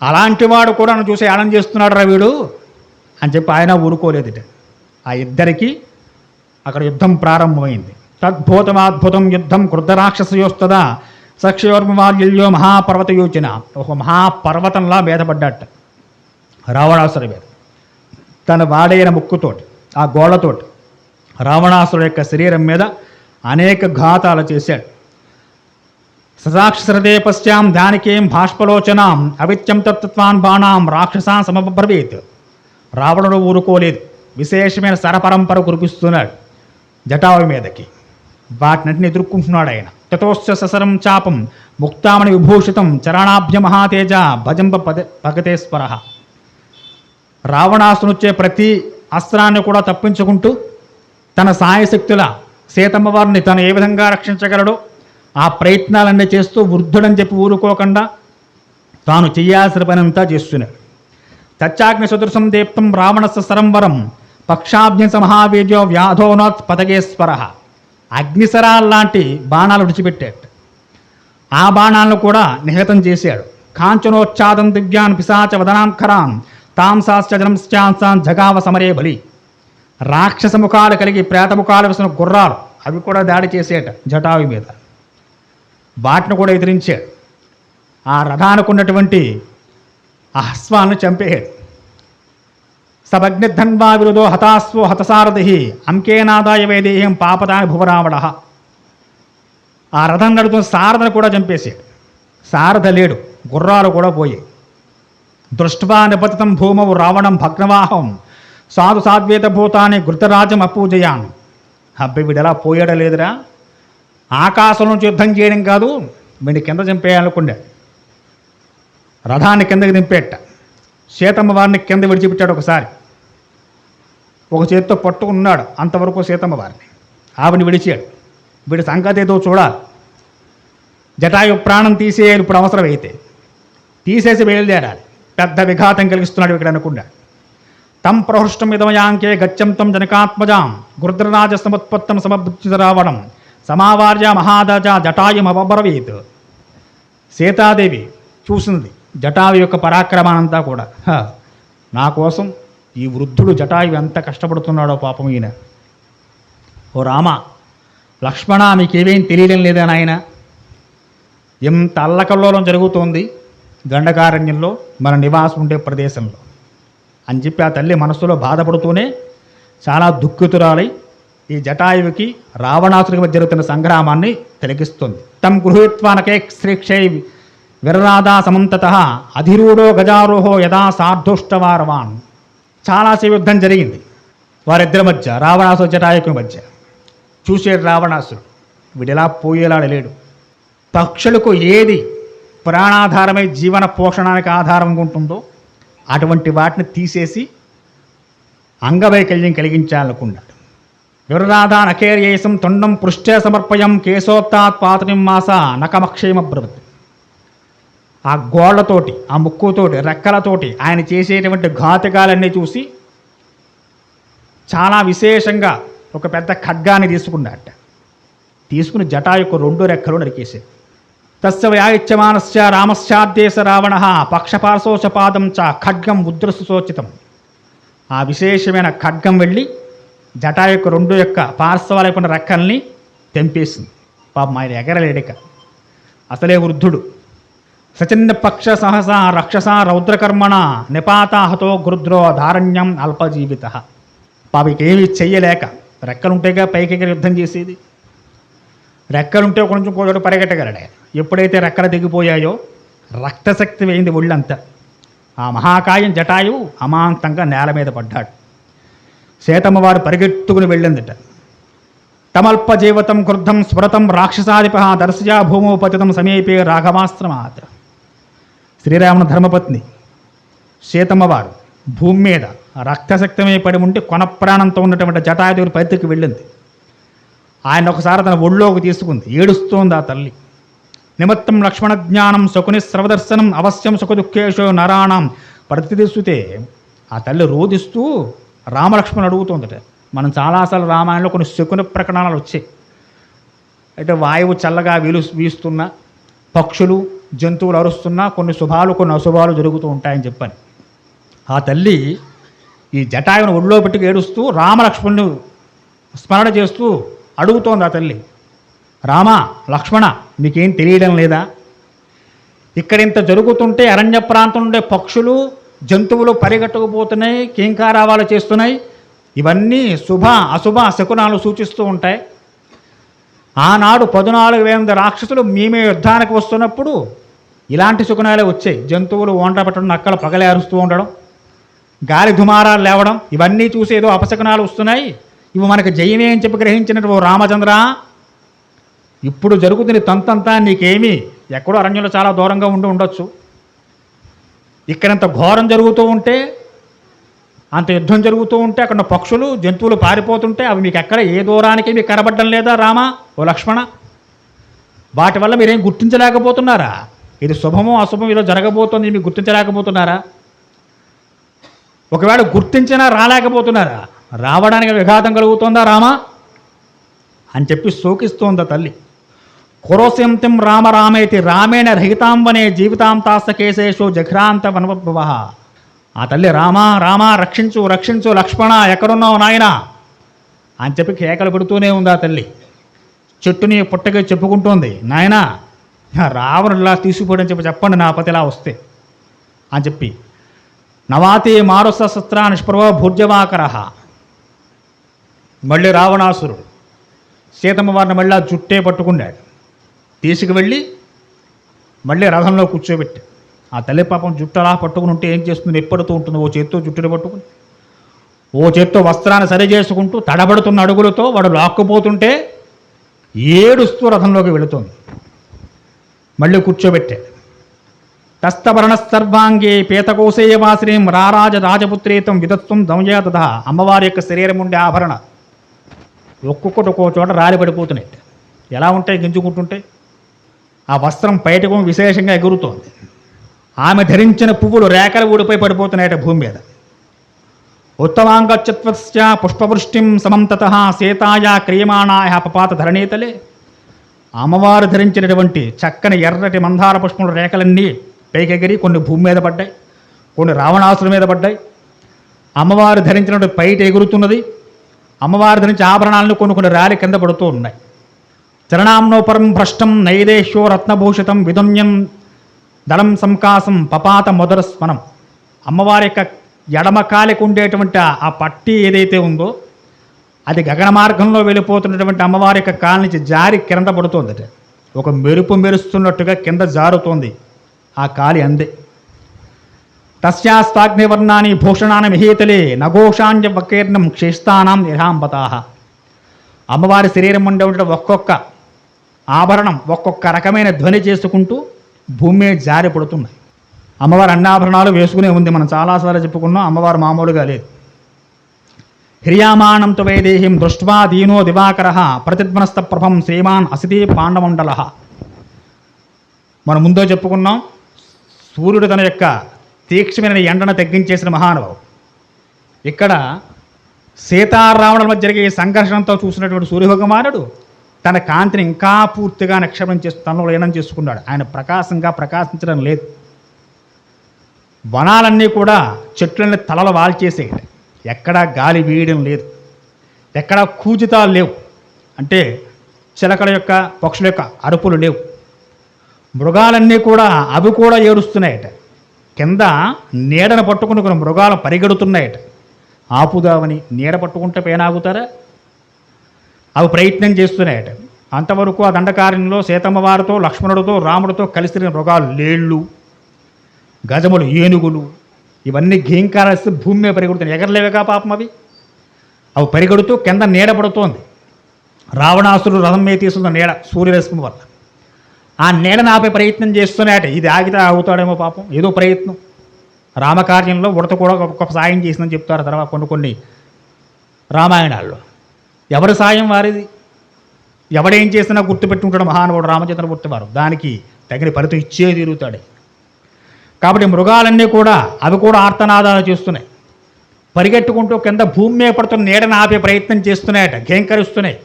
అలాంటి వాడు కూడా నన్ను చూసి ఏడం చేస్తున్నాడు రా వీడు అని చెప్పి ఆయన ఊరుకోలేదుట. ఆ ఇద్దరికి అక్కడ యుద్ధం ప్రారంభమైంది. తద్భూతమాద్భుతం యుద్ధం క్రుద్ధరాక్షసయోస్తదా సక్షయోర్మవాల్యో మహాపర్వతయోచన. ఒక మహాపర్వతంలా మీదపడ్డట రావణాసురుడి మీద. తన వాడైన ముక్కుతోటి ఆ గోళ్లతోటి రావణాసురుడు యొక్క శరీరం మీద అనేక ఘాతాలు చేశాడు. ససాక్షరదే పశ్చాం దానికేం భాష్పలోచనాం అవిత్యం తత్వాన్ బాణాం రాక్షసాన్ సమబ్రవీత్. రావణుడు ఊరుకోలేదు, విశేషమైన సరపరంపర కురిపిస్తున్నాడు జటావి మీదకి. వాటినటిని ఎదుర్కొంటున్నాడు ఆయన. తతోశ్చ ససరం చాపం ముక్తామణి విభూషితం చరణాభ్య మహాతేజ భజంబ భగతేశ్వర. రావణాసునుచ్చే ప్రతి అస్త్రాన్ని కూడా తప్పించుకుంటూ తన సాయశక్తుల సీతమ్మ వారిని తను ఏ విధంగా రక్షించగలడో ఆ ప్రయత్నాలన్నీ చేస్తూ వృద్ధుడని చెప్పి ఊరుకోకుండా తాను చేయాల్సిన పని అంతా చేస్తున్నాడు. తచ్చాగ్ని సదృశం దీప్తం రావణస్య సరంవరం పక్షాభ్యంస మహావీర్యో వ్యాధోనాత్ పదగేశ్వర. అగ్నిసరాల్లాంటి బాణాలు విడిచిపెట్టాడు. ఆ బాణాలను కూడా నిహతం చేశాడు. కాంచనోచ్ఛాదం దివ్యాన్ పిశాచ వదనాంకరాన్ తాంసాశ్చజనంశ్చాంసాన్ జగావ సమరే బలి. రాక్షస ముఖాలు కలిగి ప్రేతముఖాలు వేసిన గుర్రాలు అవి కూడా దాడి చేసేట జటావి మీద. వాటిని కూడా ఎదిరించాడు. ఆ రథానికి ఉన్నటువంటి ఆ అశ్వాన్ని చంపేయాడు. సభగ్నిధన్వా విరుదో హతాస్వో హతసారథి అంకేనాదాయ వేదేహం పాపదాని భువరావణ. ఆ రథం నడుతున్న సారథను కూడా చంపేశాడు. సారథ లేడు, గుర్రాలు కూడా పోయాయి. దృష్ట్వా నిపతితం భూమవు రావణం భగ్నవాహం సాధు సాద్వేత భూతాన్ని గృతరాజం అపూజయాన్. అబ్బాయి వీడు ఎలా పోయాడా లేదురా, ఆకాశం నుంచి యుద్ధం చేయడం కాదు వీడిని కింద చంపేయాలనుకుండే. రథాన్ని కిందకి దింపేట. సీతమ్మ వారిని కింద విడిచిపెట్టాడు. ఒకసారి ఒక చేతితో పట్టుకున్నాడు అంతవరకు సీతమ్మ వారిని. ఆవిని విడిచాడు. వీడి సంగతి ఏదో చూడాలి. జటాయు ప్రాణం తీసేయాలి ఇప్పుడు అవసరమైతే, తీసేసి బయలుదేరాలి. పెద్ద విఘాతం కలిగిస్తున్నాడు ఇక్కడ అనుకుండా. తం ప్రహృష్టం ఇదమయాంకే గచ్చంతం జనకాత్మజాం గురుద్రరాజ సముత్పత్తం సమబుద్ధిత రావణం సమావార్య మహాదజ జటాయుమబ్రవీత్. సీతాదేవి చూసింది జటాయు యొక్క పరాక్రమానంతా కూడా. నా కోసం ఈ వృద్ధుడు జటాయు ఎంత కష్టపడుతున్నాడో పాపం ఈయన. ఓ రామ లక్ష్మణ మీకేమేం తెలియడం లేదా నాయన, ఎంత అల్లకల్లోలం జరుగుతోంది గండకారణ్యంలో మన నివాసం ఉండే ప్రదేశంలో అని చెప్పి ఆ తల్లి మనస్సులో బాధపడుతూనే చాలా దుఃఖితురాలై ఈ జటాయువుకి రావణాసుడికి మధ్య జరుగుతున్న సంగ్రామాన్ని తిలకిస్తుంది. తం గృహీత్వానకే శ్రీక్షై విరరాధా సమంతత అధిరూఢో గజారోహో యథా సార్ధుష్టవారవాన్. చాలాసేపు యుద్ధం జరిగింది వారిద్దరి మధ్య, రావణాసుడు జటాయువుకి మధ్య. చూసేడు రావణాసుడు వీడిలా పోయేలాడు లేడు. పక్షులకు ఏది ప్రాణాధారమై జీవన పోషణానికి ఆధారంగా ఉంటుందో అటువంటి వాటిని తీసేసి అంగవైకల్యం కలిగించాలనుకున్నాడు. విరరాధా నకేర్యేసం తొండం పృష్ఠే సమర్పయం కేశోత్తాత్ పాతనిం మాస నకమక్షేమబ్రవత్. ఆ గోళ్లతోటి ఆ ముక్కుతోటి రెక్కలతోటి ఆయన చేసేటువంటి ఘాతుకాలన్నీ చూసి చాలా విశేషంగా ఒక పెద్ద ఖడ్గాన్ని తీసుకున్నట్ట. తీసుకుని జటాయుకు 2 రెక్కలు నరికేశాడు. తస్య వ్యాయిచ్యమానస్య రామశ్చాద్దేశ రావణ పక్షపార్శోచపాదం చ ఖడ్గం ఉద్రసు సోచితం. ఆ విశేషమైన ఖడ్గం వెళ్ళి జటాయుకు 2 యొక్క పార్శ్వాలైన రెక్కల్ని తెంపేసింది. పాపం ఆయన ఎగరలేడిక, అసలే వృద్ధుడు. సచిన్న పక్ష సహస రక్షస రౌద్రకర్మణ నిపాతాహతో గృద్రో ధారణ్యం అల్పజీవిత. పాపకేమీ చెయ్యలేక రెక్కలుంటేగా పైకి యుద్ధం చేసేది. రెక్కలుంటే కొంచెం కోచోటు పరిగెట్టగలడే. ఎప్పుడైతే రెక్కలు దిగిపోయాయో రక్తశక్తి వేయింది ఒళ్ళంతా. ఆ మహాకాయం జటాయువు అమాంతంగా నేల మీద పడ్డాడు. సీతమ్మ వారు పరిగెత్తుకుని వెళ్ళిందట. తమల్పజీవతం క్రుద్ధం స్ఫురతం రాక్షసాధిప దర్శయా భూమోపతితం సమీపే రాఘవాశ్రమాత్. శ్రీరాముని ధర్మపత్ని సీతమ్మవారు భూమి మీద రక్తశక్తమై పడి ఉంటే కొన ప్రాణంతో ఉన్నటువంటి జటాయువుని పరిధికి వెళ్ళింది. ఆయన ఒకసారి తన ఒళ్ళోకి తీసుకుంది. ఏడుస్తోంది ఆ తల్లి. నిమిత్తం లక్ష్మణ జ్ఞానం శకుని సర్వదర్శనం అవశ్యం సుఖ దుఃఖేషు నరాణం ప్రతిదిస్తుతే ఆ తల్లి రోధిస్తూ రామలక్ష్మణుని అడుగుతుందట. మనం చాలాసార్లు రామాయణంలో కొన్ని శకుని ప్రకటనలు వచ్చాయి. అయితే వాయువు చల్లగా వీస్తున్నా, పక్షులు జంతువులు అరుస్తున్నా కొన్ని శుభాలు కొన్ని అశుభాలు జరుగుతూ ఉంటాయని చెప్పని ఆ తల్లి ఈ జటాయువుని ఒళ్ళో పెట్టుకు ఏడుస్తూ రామలక్ష్మణుని స్మరణ చేస్తూ అడుగుతోంది ఆ తల్లి. రామ లక్ష్మణ మీకేం తెలియడం లేదా? ఇక్కడ ఇంత జరుగుతుంటే అరణ్య ప్రాంతం ఉండే పక్షులు జంతువులు పరిగెట్టుకుపోతున్నాయి, కీంకారావాలు చేస్తున్నాయి. ఇవన్నీ శుభ అశుభ శకునాలు సూచిస్తూ ఉంటాయి. ఆనాడు 14,000 రాక్షసులు మేమే యుద్ధానికి వస్తున్నప్పుడు ఇలాంటి శకునాలే వచ్చాయి. జంతువులు ఓంట పెట్టడం, నక్కలు పగలే అరుస్తూ ఉండడం, గాలి దుమారాలు లేవడం, ఇవన్నీ చూసి ఏదో అపశకునాలు వస్తున్నాయి, ఇవి మనకు జయమే అని చెప్పి గ్రహించినట్టు ఓ రామచంద్ర, ఇప్పుడు జరుగుతున్న తంతంతా నీకేమీ ఎక్కడో అరణ్యంలో చాలా దూరంగా ఉండొచ్చు. ఇక్కడంత ఘోరం జరుగుతూ ఉంటే, అంత యుద్ధం జరుగుతూ ఉంటే, అక్కడ పక్షులు జంతువులు పారిపోతుంటే అవి మీకు ఎక్కడ ఏ దూరానికి మీకు కనబడడం లేదా రామ ఓ లక్ష్మణ? వాటి వల్ల మీరేం గుర్తించలేకపోతున్నారా? ఇది శుభమో అశుభం ఇలా జరగబోతోంది మీకు గుర్తించలేకపోతున్నారా? ఒకవేళ గుర్తించినా రాలేకపోతున్నారా? రావడానికి విఘాతం కలుగుతుందా రామా అని చెప్పి శోకిస్తోంది తల్లి. కురోస్యంతిం రామ రామేతి రామేణ రహితాంవనే జీవితాంతాస్త కేశేషు జఘ్రాంత వనవద్భవ. ఆ తల్లి రామా రామా రక్షించు రక్షించు లక్ష్మణ ఎక్కడున్నావు నాయనా అని చెప్పి కేకలు పెడుతూనే ఉంది ఆ తల్లి. చెట్టుని పుట్టగా చెప్పుకుంటోంది, నాయనా రావణులా తీసుకుపోయని చెప్పండి నా పతిలా వస్తే అని చెప్పి. నవాతి మారుస శస్త్రా నిష్ప్రభ భూర్జవాకర. మళ్ళీ రావణాసురుడు సీతమ్మ వారిని మళ్ళీ ఆ జుట్టే పట్టుకున్నాడు. తీసుకువెళ్ళి మళ్ళీ రథంలో కూర్చోబెట్టి ఆ తల్లి పాపం జుట్టు అలా పట్టుకుని ఉంటే ఏం చేస్తుంది, ఎప్పుడుతూ ఉంటుంది. ఓ చేత్తో జుట్టుని పట్టుకుని ఓ చేత్తో వస్త్రాన్ని సరి చేసుకుంటూ తడబడుతున్న అడుగులతో వాడు లాక్కుపోతుంటే ఏడుస్తూ రథంలోకి వెళుతుంది. మళ్ళీ కూర్చోబెట్టాడు. తస్తభరణ సర్వాంగే పీతకోసేయవాశ్రీం రారాజ రాజపుత్రేతం విదత్వం దమయదధ. అమ్మవారి యొక్క శరీరం ఉండే ఆభరణ ఒక్కొక్కటి ఒక్కో చోట రాలిపడిపోతున్నాయి. ఎలా ఉంటాయి గింజుకుంటుంటే? ఆ వస్త్రం బయటకు విశేషంగా ఎగురుతోంది. ఆమె ధరించిన పువ్వులు రేఖలు ఊడిపోయి పడిపోతున్నాయట భూమి మీద. ఉత్తమాంగత్వస్య పుష్పవృష్టిం సమంతత సీతాయా క్రియమాణాయ పపాత ధరణీతలే. అమ్మవారు ధరించినటువంటి చక్కని ఎర్రటి మందార పుష్పముల రేఖలన్నీ పైకెగిరి కొన్ని భూమి మీద పడ్డాయి, కొన్ని రావణాసుల మీద పడ్డాయి. అమ్మవారు ధరించినటువంటి పైట ఎగురుతున్నది. అమ్మవారు ధరించి ఆభరణాలను కొన్ని రాలి కింద పడుతూ ఉన్నాయి. చరణాంనోపరం భ్రష్టం నైదేశ్వో రత్నభూషితం విదున్యం దళం సంకాసం పపాత మొదర స్మనం. అమ్మవారి యొక్క ఎడమ కాలికి ఉండేటువంటి ఆ పట్టి ఏదైతే ఉందో అది గగన మార్గంలో వెళ్ళిపోతున్నటువంటి అమ్మవారి యొక్క కాలి నుంచి జారి కింద పడుతోందట. ఒక మెరుపు మెరుస్తున్నట్టుగా కింద జారుతోంది ఆ కాలి అందే. తస్యాస్తాగ్నివర్ణాన్ని భూషణాన్ని మిహేతలే నఘోషాంజ వకీర్ణం క్షేస్తానాం నిరాంబతాహ. అమ్మవారి శరీరం ఉండే ఒక్కొక్క ఆభరణం ఒక్కొక్క రకమైన ధ్వని చేసుకుంటూ భూమి జారి పడుతున్నాయి. అమ్మవారు అన్ని ఆభరణాలు వేసుకునే ఉంది. మనం చాలాసార్లు చెప్పుకున్నాం, అమ్మవారు మామూలుగా లేదు. హ్రియామాణం తు వైదేహీం దృష్ట్వా దీనో దివాకర ప్రతిధ్వనస్థ ప్రభం శ్రీమాన్ అసితి పాండమండల. మనం ముందో చెప్పుకున్నాం, సూర్యుడు తన యొక్క తీక్షమైన ఎండను తగ్గించేసిన మహానుభావు. ఇక్కడ సీతారావణుల మధ్య జరిగే సంఘర్షణతో చూసినటువంటి సూర్యభగవానుడు తన కాంతిని ఇంకా పూర్తిగా నిక్షేపం చేస్తూ తనలో లీనం చేసుకున్నాడు. ఆయన ప్రకాశంగా ప్రకాశించడం లేదు. వనాలన్నీ కూడా చెట్లన్నీ తలలు వాల్చేసేయండి. ఎక్కడా గాలి వీయడం లేదు, ఎక్కడా కూజితాలు లేవు. అంటే చిలకల యొక్క పక్షుల యొక్క అరుపులు లేవు. మృగాలన్నీ కూడా అవి కూడా ఏడుస్తున్నాయట. కింద నీడను పట్టుకుని కొన్ని మృగాలు పరిగెడుతున్నాయట. ఆపుదామని నీడ పట్టుకుంటే పేనాగుతారా? అవి ప్రయత్నం చేస్తున్నాయట. అంతవరకు ఆ దండకార్యంలో సీతమ్మ వారితో లక్ష్మణుడితో రాముడితో కలిసి మృగాలు లేళ్ళు, గజములు, ఏనుగులు ఇవన్నీ ఘీంకారేస్తే భూమి మీద పరిగెడుతున్నాయి. ఎగరలేవుగా పాపం అవి పరిగెడుతూ కింద నీడ పడుతోంది. రావణాసురుడు రథం మీద తీసుకున్న నీడ సూర్యరశ్మి వల్ల. ఆ నీడను ఆపే ప్రయత్నం చేస్తున్నాయట. ఇది ఆగితే ఆగుతాడేమో పాపం, ఏదో ప్రయత్నం. రామకార్యంలో ఉడత కూడా గొప్ప సాయం చేసిందని చెప్తారు తర్వాత కొన్ని రామాయణాల్లో. ఎవరి సాయం వారిది, ఎవడేం చేసినా గుర్తుపెట్టుకుంటాడు మహానుభావుడు రామచంద్రమూర్తి వారు. దానికి తగిన ఫలితం ఇచ్చే తీరుతాడు. కాబట్టి మృగాలన్నీ కూడా అవి కూడా ఆర్తనాదాలు చేస్తున్నాయి. పరిగెట్టుకుంటూ కింద భూమి మీద పడుతున్న నీడను ఆపే ప్రయత్నం చేస్తున్నాయట, ఘేంకరిస్తున్నాయి.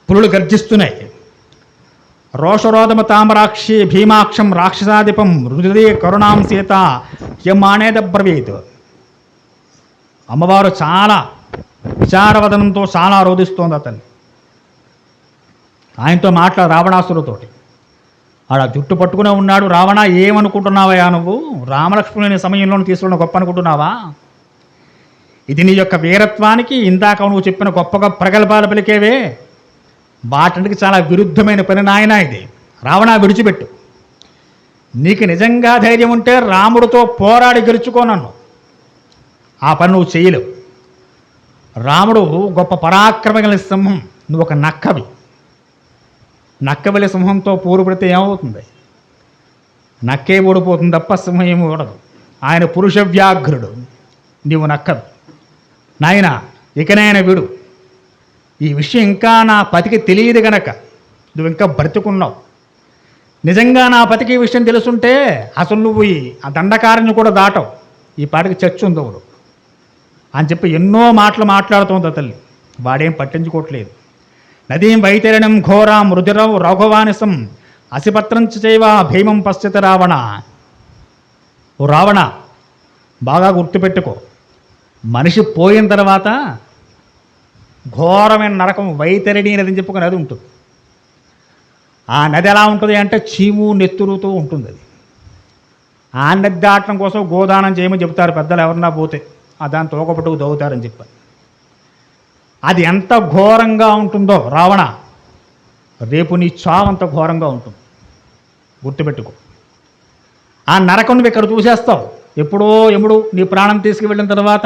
పులులు గర్జిస్తున్నాయి. రోషరోధమ తామరాక్షి భీమాక్షం రాక్షసాధిపం హృదయ కరుణాం సీత యమానేద బ్రవీత్. అమ్మవారు చాలా విచారవదనంతో చాలా రోధిస్తోంది అతన్ని. ఆయనతో రావణాసురుతోటి. ఆడ జుట్టు పట్టుకునే ఉన్నాడు. రావణ, ఏమనుకుంటున్నావయ్యా నువ్వు? రామలక్ష్మణుని సమయంలో తీసుకున్న గొప్ప అనుకుంటున్నావా? ఇది నీ యొక్క వీరత్వానికి ఇందాక నువ్వు చెప్పిన గొప్పగా ప్రగల్భాలు పలికేవే, వాటికి చాలా విరుద్ధమైన పని నాయన ఇది. రావణ, విడిచిపెట్టు. నీకు నిజంగా ధైర్యం ఉంటే రాముడితో పోరాడి గెలుచుకో నన్ను. ఆ పని నువ్వు చేయలేవు. రాముడు గొప్ప పరాక్రమగల సింహం, నువ్వు ఒక నక్కవి. నక్కబలి సింహంతో పోరు పెడితే ఏమవుతుంది? నక్కే ఓడిపోతుంది తప్ప సింహం ఏమి ఓడదు. ఆయన పురుష వ్యాఘ్రుడు, నీవు నక్కవి. నాయన, ఇకనైనా విడు. ఈ విషయం ఇంకా నా పతికి తెలియదు గనక నువ్వు ఇంకా బ్రతుకున్నావు. నిజంగా నా పతికి ఈ విషయం తెలుసుంటే అసలు నువ్వు ఆ దండకారిని కూడా దాటవు. ఈ పాటికి చచ్చుందవుడు అని చెప్పి ఎన్నో మాటలు మాట్లాడుతోంది ఆ తల్లి. వాడేం పట్టించుకోవట్లేదు. నదీం వైతరణం ఘోరాం రుధిరవు రఘువానిసం అసిపత్రం చైవ భీమం పశ్చిత రావణ. ఓ రావణ, బాగా గుర్తుపెట్టుకో, మనిషి పోయిన తర్వాత ఘోరమైన నరకం వైతరిణి నది అని చెప్పుకుని నది ఉంటుంది. ఆ నది ఎలా ఉంటుంది అంటే చీము నెత్తురుతూ ఉంటుంది. అది ఆ నది దాటడం కోసం గోదానం చేయమని చెబుతారు పెద్దలు. ఎవరన్నా పోతే దాన్ని తోకపట్టుకు దవ్వుతారని చెప్పారు. అది ఎంత ఘోరంగా ఉంటుందో రావణ, రేపు నీ చావంత ఘోరంగా ఉంటుంది. గుర్తుపెట్టుకో. ఆ నరకం నువ్వు ఇక్కడ చూసేస్తావు. ఎప్పుడో యముడు నీ ప్రాణం తీసుకువెళ్ళిన తర్వాత,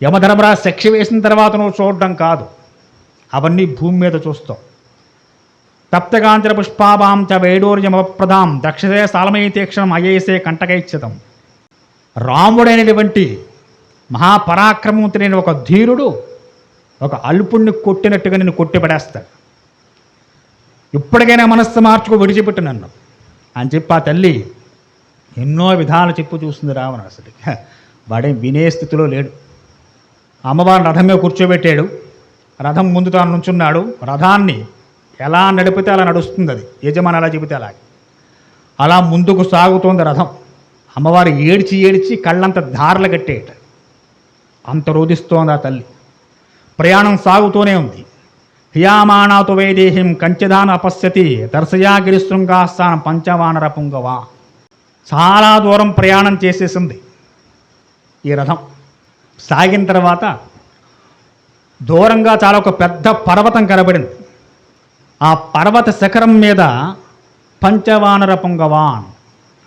యమధర్మరాజు శిక్ష వేసిన తర్వాత నువ్వు చూడడం కాదు, అవన్నీ భూమి మీద చూస్తావు. తప్తకాంచర పుష్పాభాం చ వేడోర్యమప్రదాం దక్షసే సాలమయ తీక్షణం అయేసే కంటకైచ్ఛతం. రాముడైనటువంటి మహాపరాక్రమవంతుడైన ఒక ధీరుడు ఒక అల్పుణ్ణి కొట్టినట్టుగా నిన్ను కొట్టిపడేస్తాడు. ఇప్పటికైనా మనస్సు మార్చుకో, విడిచిపెట్టు నన్ను అని చెప్పి ఆ తల్లి ఎన్నో విధాలు చెప్పు చూస్తుంది రావణ. అసలు వాడేం వినే స్థితిలో లేడు. అమ్మవారిని రథం మీద కూర్చోబెట్టాడు. రథం ముందు తాను నుంచున్నాడు. రథాన్ని ఎలా నడిపితే అలా నడుస్తుంది. అది యజమాని అలా చెబితే అలా ముందుకు సాగుతోంది రథం. అమ్మవారు ఏడ్చి ఏడ్చి కళ్ళంత ధారలు కట్టేట, అంత రోధిస్తోంది ఆ తల్లి. ప్రయాణం సాగుతూనే ఉంది. హియామానాతు వైదేహిం కంచదాన అపశ్యతి దర్శయా గిరిశృంగాస్థానం పంచవానర పుంగవా. చాలా దూరం ప్రయాణం చేసేసింది ఈ రథం. సాగిన తర్వాత దూరంగా చాలా ఒక పెద్ద పర్వతం కనబడింది. ఆ పర్వత శిఖరం మీద పంచవానర పుంగవాన్,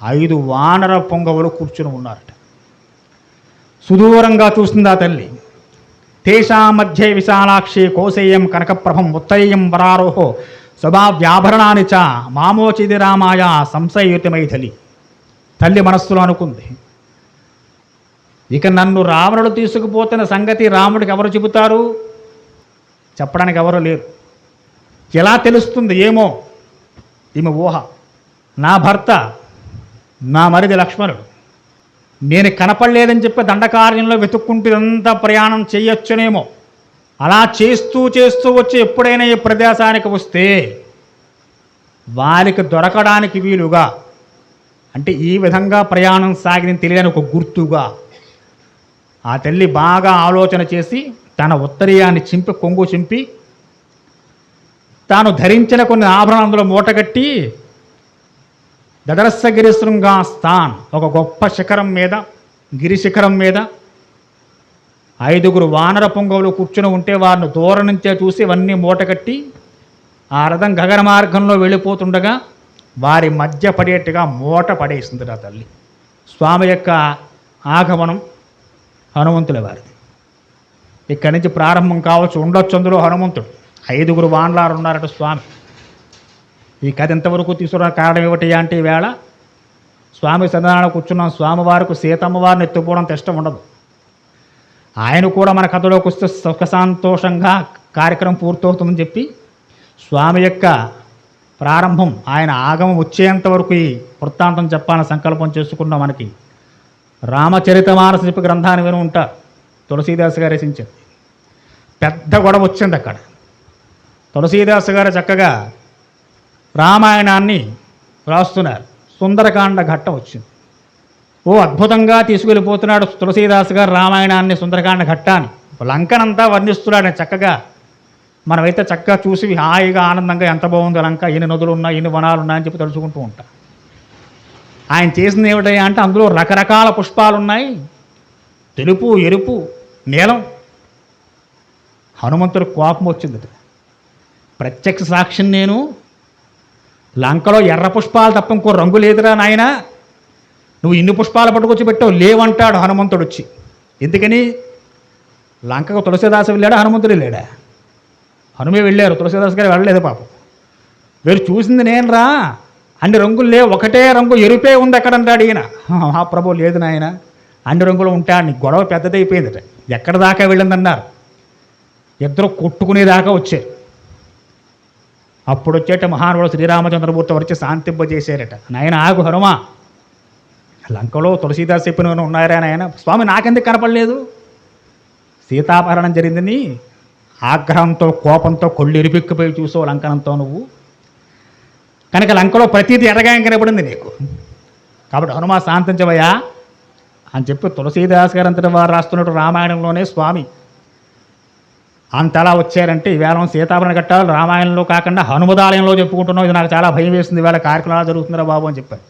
5 వానర పుంగవులు కూర్చుని ఉన్నారట. సుదూరంగా చూస్తుంది ఆ తల్లి. తేషా మధ్య విశాలాక్షి కౌశేయం కనకప్రభం ఉత్తరీయం వరారోహో స్వభావ్యాభరణాన్ని చ మామోచిది రామాయ సంశయయుతి మైథిలి. తల్లి మనస్సులో అనుకుంది, ఇక నన్ను రావణుడు తీసుకుపోతున్న సంగతి రాముడికి ఎవరు చెబుతారు? చెప్పడానికి ఎవరు లేరు. ఎలా తెలుస్తుంది? ఏమో ఈమె ఊహ. నా భర్త, నా మరిది లక్ష్మణుడు, నేను కనపడలేదని చెప్పి దండకార్యంలో వెతుక్కుంటూ ఇదంతా ప్రయాణం చేయొచ్చునేమో. అలా చేస్తూ చేస్తూ వచ్చి ఎప్పుడైనా ఈ ప్రదేశానికి వస్తే వారికి దొరకడానికి వీలుగా, అంటే ఈ విధంగా ప్రయాణం సాగిన తెలియని ఒక గుర్తుగా ఆ తల్లి బాగా ఆలోచన చేసి తన ఉత్తరీయాన్ని చింపి, కొంగు చింపి, తాను ధరించిన కొన్ని ఆభరణంలో మూటగట్టి దదరస్స గిరిశృంగాస్థాన్, ఒక గొప్ప శిఖరం మీద, గిరి శిఖరం మీద 5 వానర పుంగవులు కూర్చుని ఉంటే వారిని దూరం నుంచే చూసి ఇవన్నీ మూటగట్టి ఆ రథం గగన మార్గంలో వెళ్ళిపోతుండగా వారి మధ్య పడేట్టుగా మూట పడేసింది ఆ తల్లి. స్వామి యొక్క ఆగమనం హనుమంతుల వారిది. ఇక్కడి నుంచి ప్రారంభం కావచ్చు, ఉండొచ్చు అందులో హనుమంతుడు. 5 వానలారు ఉన్నారట స్వామి. ఈ కథ ఎంతవరకు తీసుకురావడానికి కారణం ఏమిటి అంటే ఈవేళ స్వామి సన్నిధానంలో కూర్చున్నాం, స్వామివారికి సీతమ్మవారిని ఎత్తుకోవడం ఇష్టం ఉండదు. ఆయన కూడా మన కథలోకి వస్తే సుఖ సంతోషంగా కార్యక్రమం పూర్తవుతుందని చెప్పి స్వామి యొక్క ప్రారంభం, ఆయన ఆగమం వచ్చేంత వరకు ఈ వృత్తాంతం చెప్పాలని సంకల్పం చేసుకున్నాం. మనకి రామచరితమానస చెప్పి గ్రంథాన్ని విని ఉంటారు, తులసీదాస్ గారు రచించింది. పెద్ద గొడవ వచ్చింది అక్కడ. తులసీదాస్ గారు చక్కగా రామాయణాన్ని రాస్తున్నారు. సుందరకాండ ఘట్టం వచ్చింది. ఓ అద్భుతంగా తీసుకెళ్ళిపోతున్నాడు తులసీదాస్ గారు రామాయణాన్ని, సుందరకాండ ఘట్టాన్ని. లంకనంతా వర్ణిస్తున్నాడు చక్కగా. మనమైతే చక్కగా చూసి హాయిగా ఆనందంగా ఎంత బాగుందో లంక, ఎన్ని నదులు ఉన్నాయి, ఎన్ని వనాలు ఉన్నాయని చెప్పి తలుచుకుంటూ ఉంటాం. ఆయన చేసింది ఏమిటయ్యా అంటే అందులో రకరకాల పుష్పాలు ఉన్నాయి, తెలుపు, ఎరుపు, నీలం. హనుమంతుడికి కోపం వచ్చింది. ప్రత్యక్ష సాక్షిని నేను, లంకలో ఎర్ర పుష్పాలు తప్ప ఇంకో రంగు లేదురా నాయన, నువ్వు ఇన్ని పుష్పాలు పట్టుకొచ్చి పెట్టావు, లేవంటాడు హనుమంతుడు వచ్చి. ఎందుకని? లంకకు తులసీదాసు వెళ్ళాడా, హనుమంతుడు వెళ్ళాడా? హనుమే వెళ్ళారు, తులసీదాస్ గారు వెళ్ళలేదు పాపం. వీరు చూసింది నేను రా, అన్ని రంగులు లేవు, ఒకటే రంగు ఎరుపే ఉంది ఎక్కడ అంటాడు ఈయన. మహాప్రభు లేదు నాయన, అన్ని రంగులు ఉంటాడు. గొడవ పెద్దదైపోయిందట, ఎక్కడ దాకా వెళ్ళిందన్నారు. ఇద్దరు కొట్టుకునేదాకా వచ్చారు. అప్పుడు వచ్చేట మహానుభావుడు శ్రీరామచంద్రమూర్తి వచ్చి శాంతింపజేశారట. నాయన ఆగు హనుమా, లంకలో తులసీదాస్ చెప్పిన ఉన్నారా నాయన? స్వామి నాకెందుకు కనపడలేదు? సీతాపహరణం జరిగిందని ఆగ్రహంతో కోపంతో కొళ్ళు ఎరిపెక్కిపోయి చూసావు లంకనంతో నువ్వు, కనుక లంకలో ప్రతిదీ ఎర్రగాయం కనపడింది నీకు. కాబట్టి హనుమా శాంతించవయ్యా అని చెప్పి తులసీదాస్ గారు అంతటి వారు రాస్తున్నట్టు రామాయణంలోనే స్వామి అంతలా వచ్చారంటే ఈవేళ సీతాపహరణ ఘట్టాలు రామాయణంలో కాకుండా హనుమదాలయంలో చెప్పుకుంటున్నాం. ఇది నాకు చాలా భయం వేస్తుంది, ఈవేళ కార్యక్రమాలు జరుగుతుందిరా బాబు అని చెప్పారు.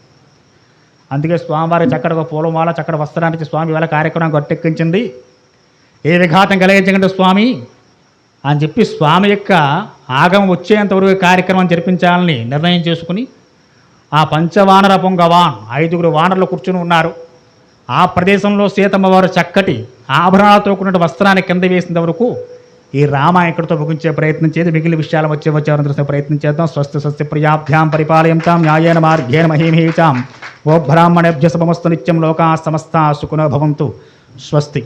అందుకే స్వామివారి చక్కటి పూలమాల, చక్కటి వస్త్రానికి స్వామి ఈవేళ కార్యక్రమం గట్టెక్కించింది. ఏ విఘాతం కలిగించకండి స్వామి అని చెప్పి స్వామి యొక్క ఆగమం వచ్చేంతవరకు కార్యక్రమం జరిపించాలని నిర్ణయం చేసుకుని ఆ పంచవానర పొంగవాన్, 5 వానరులు కూర్చుని ఉన్నారు. ఆ ప్రదేశంలో సీతమ్మ వారు చక్కటి ఆభరణాలతో కూడిన వస్త్రాన్ని కింద వేసిన వరకు ఈ రామాయణ ఇక్కడితో ముగించే ప్రయత్నం చేసి మిగిలిన విషయాలు వచ్చేవారు తెలిసిన ప్రయత్నం చేద్దాం. స్వస్తి స్వస్తి ప్రియాభ్యాం పరిపాలయంతాం న్యాయేన మార్గేణ మహీమహీచాం. ఓ బ్రాహ్మణేభ్య శుభమస్తు నిత్యం. లోకా సమస్తా సుఖినో భవంతు. స్వస్తి.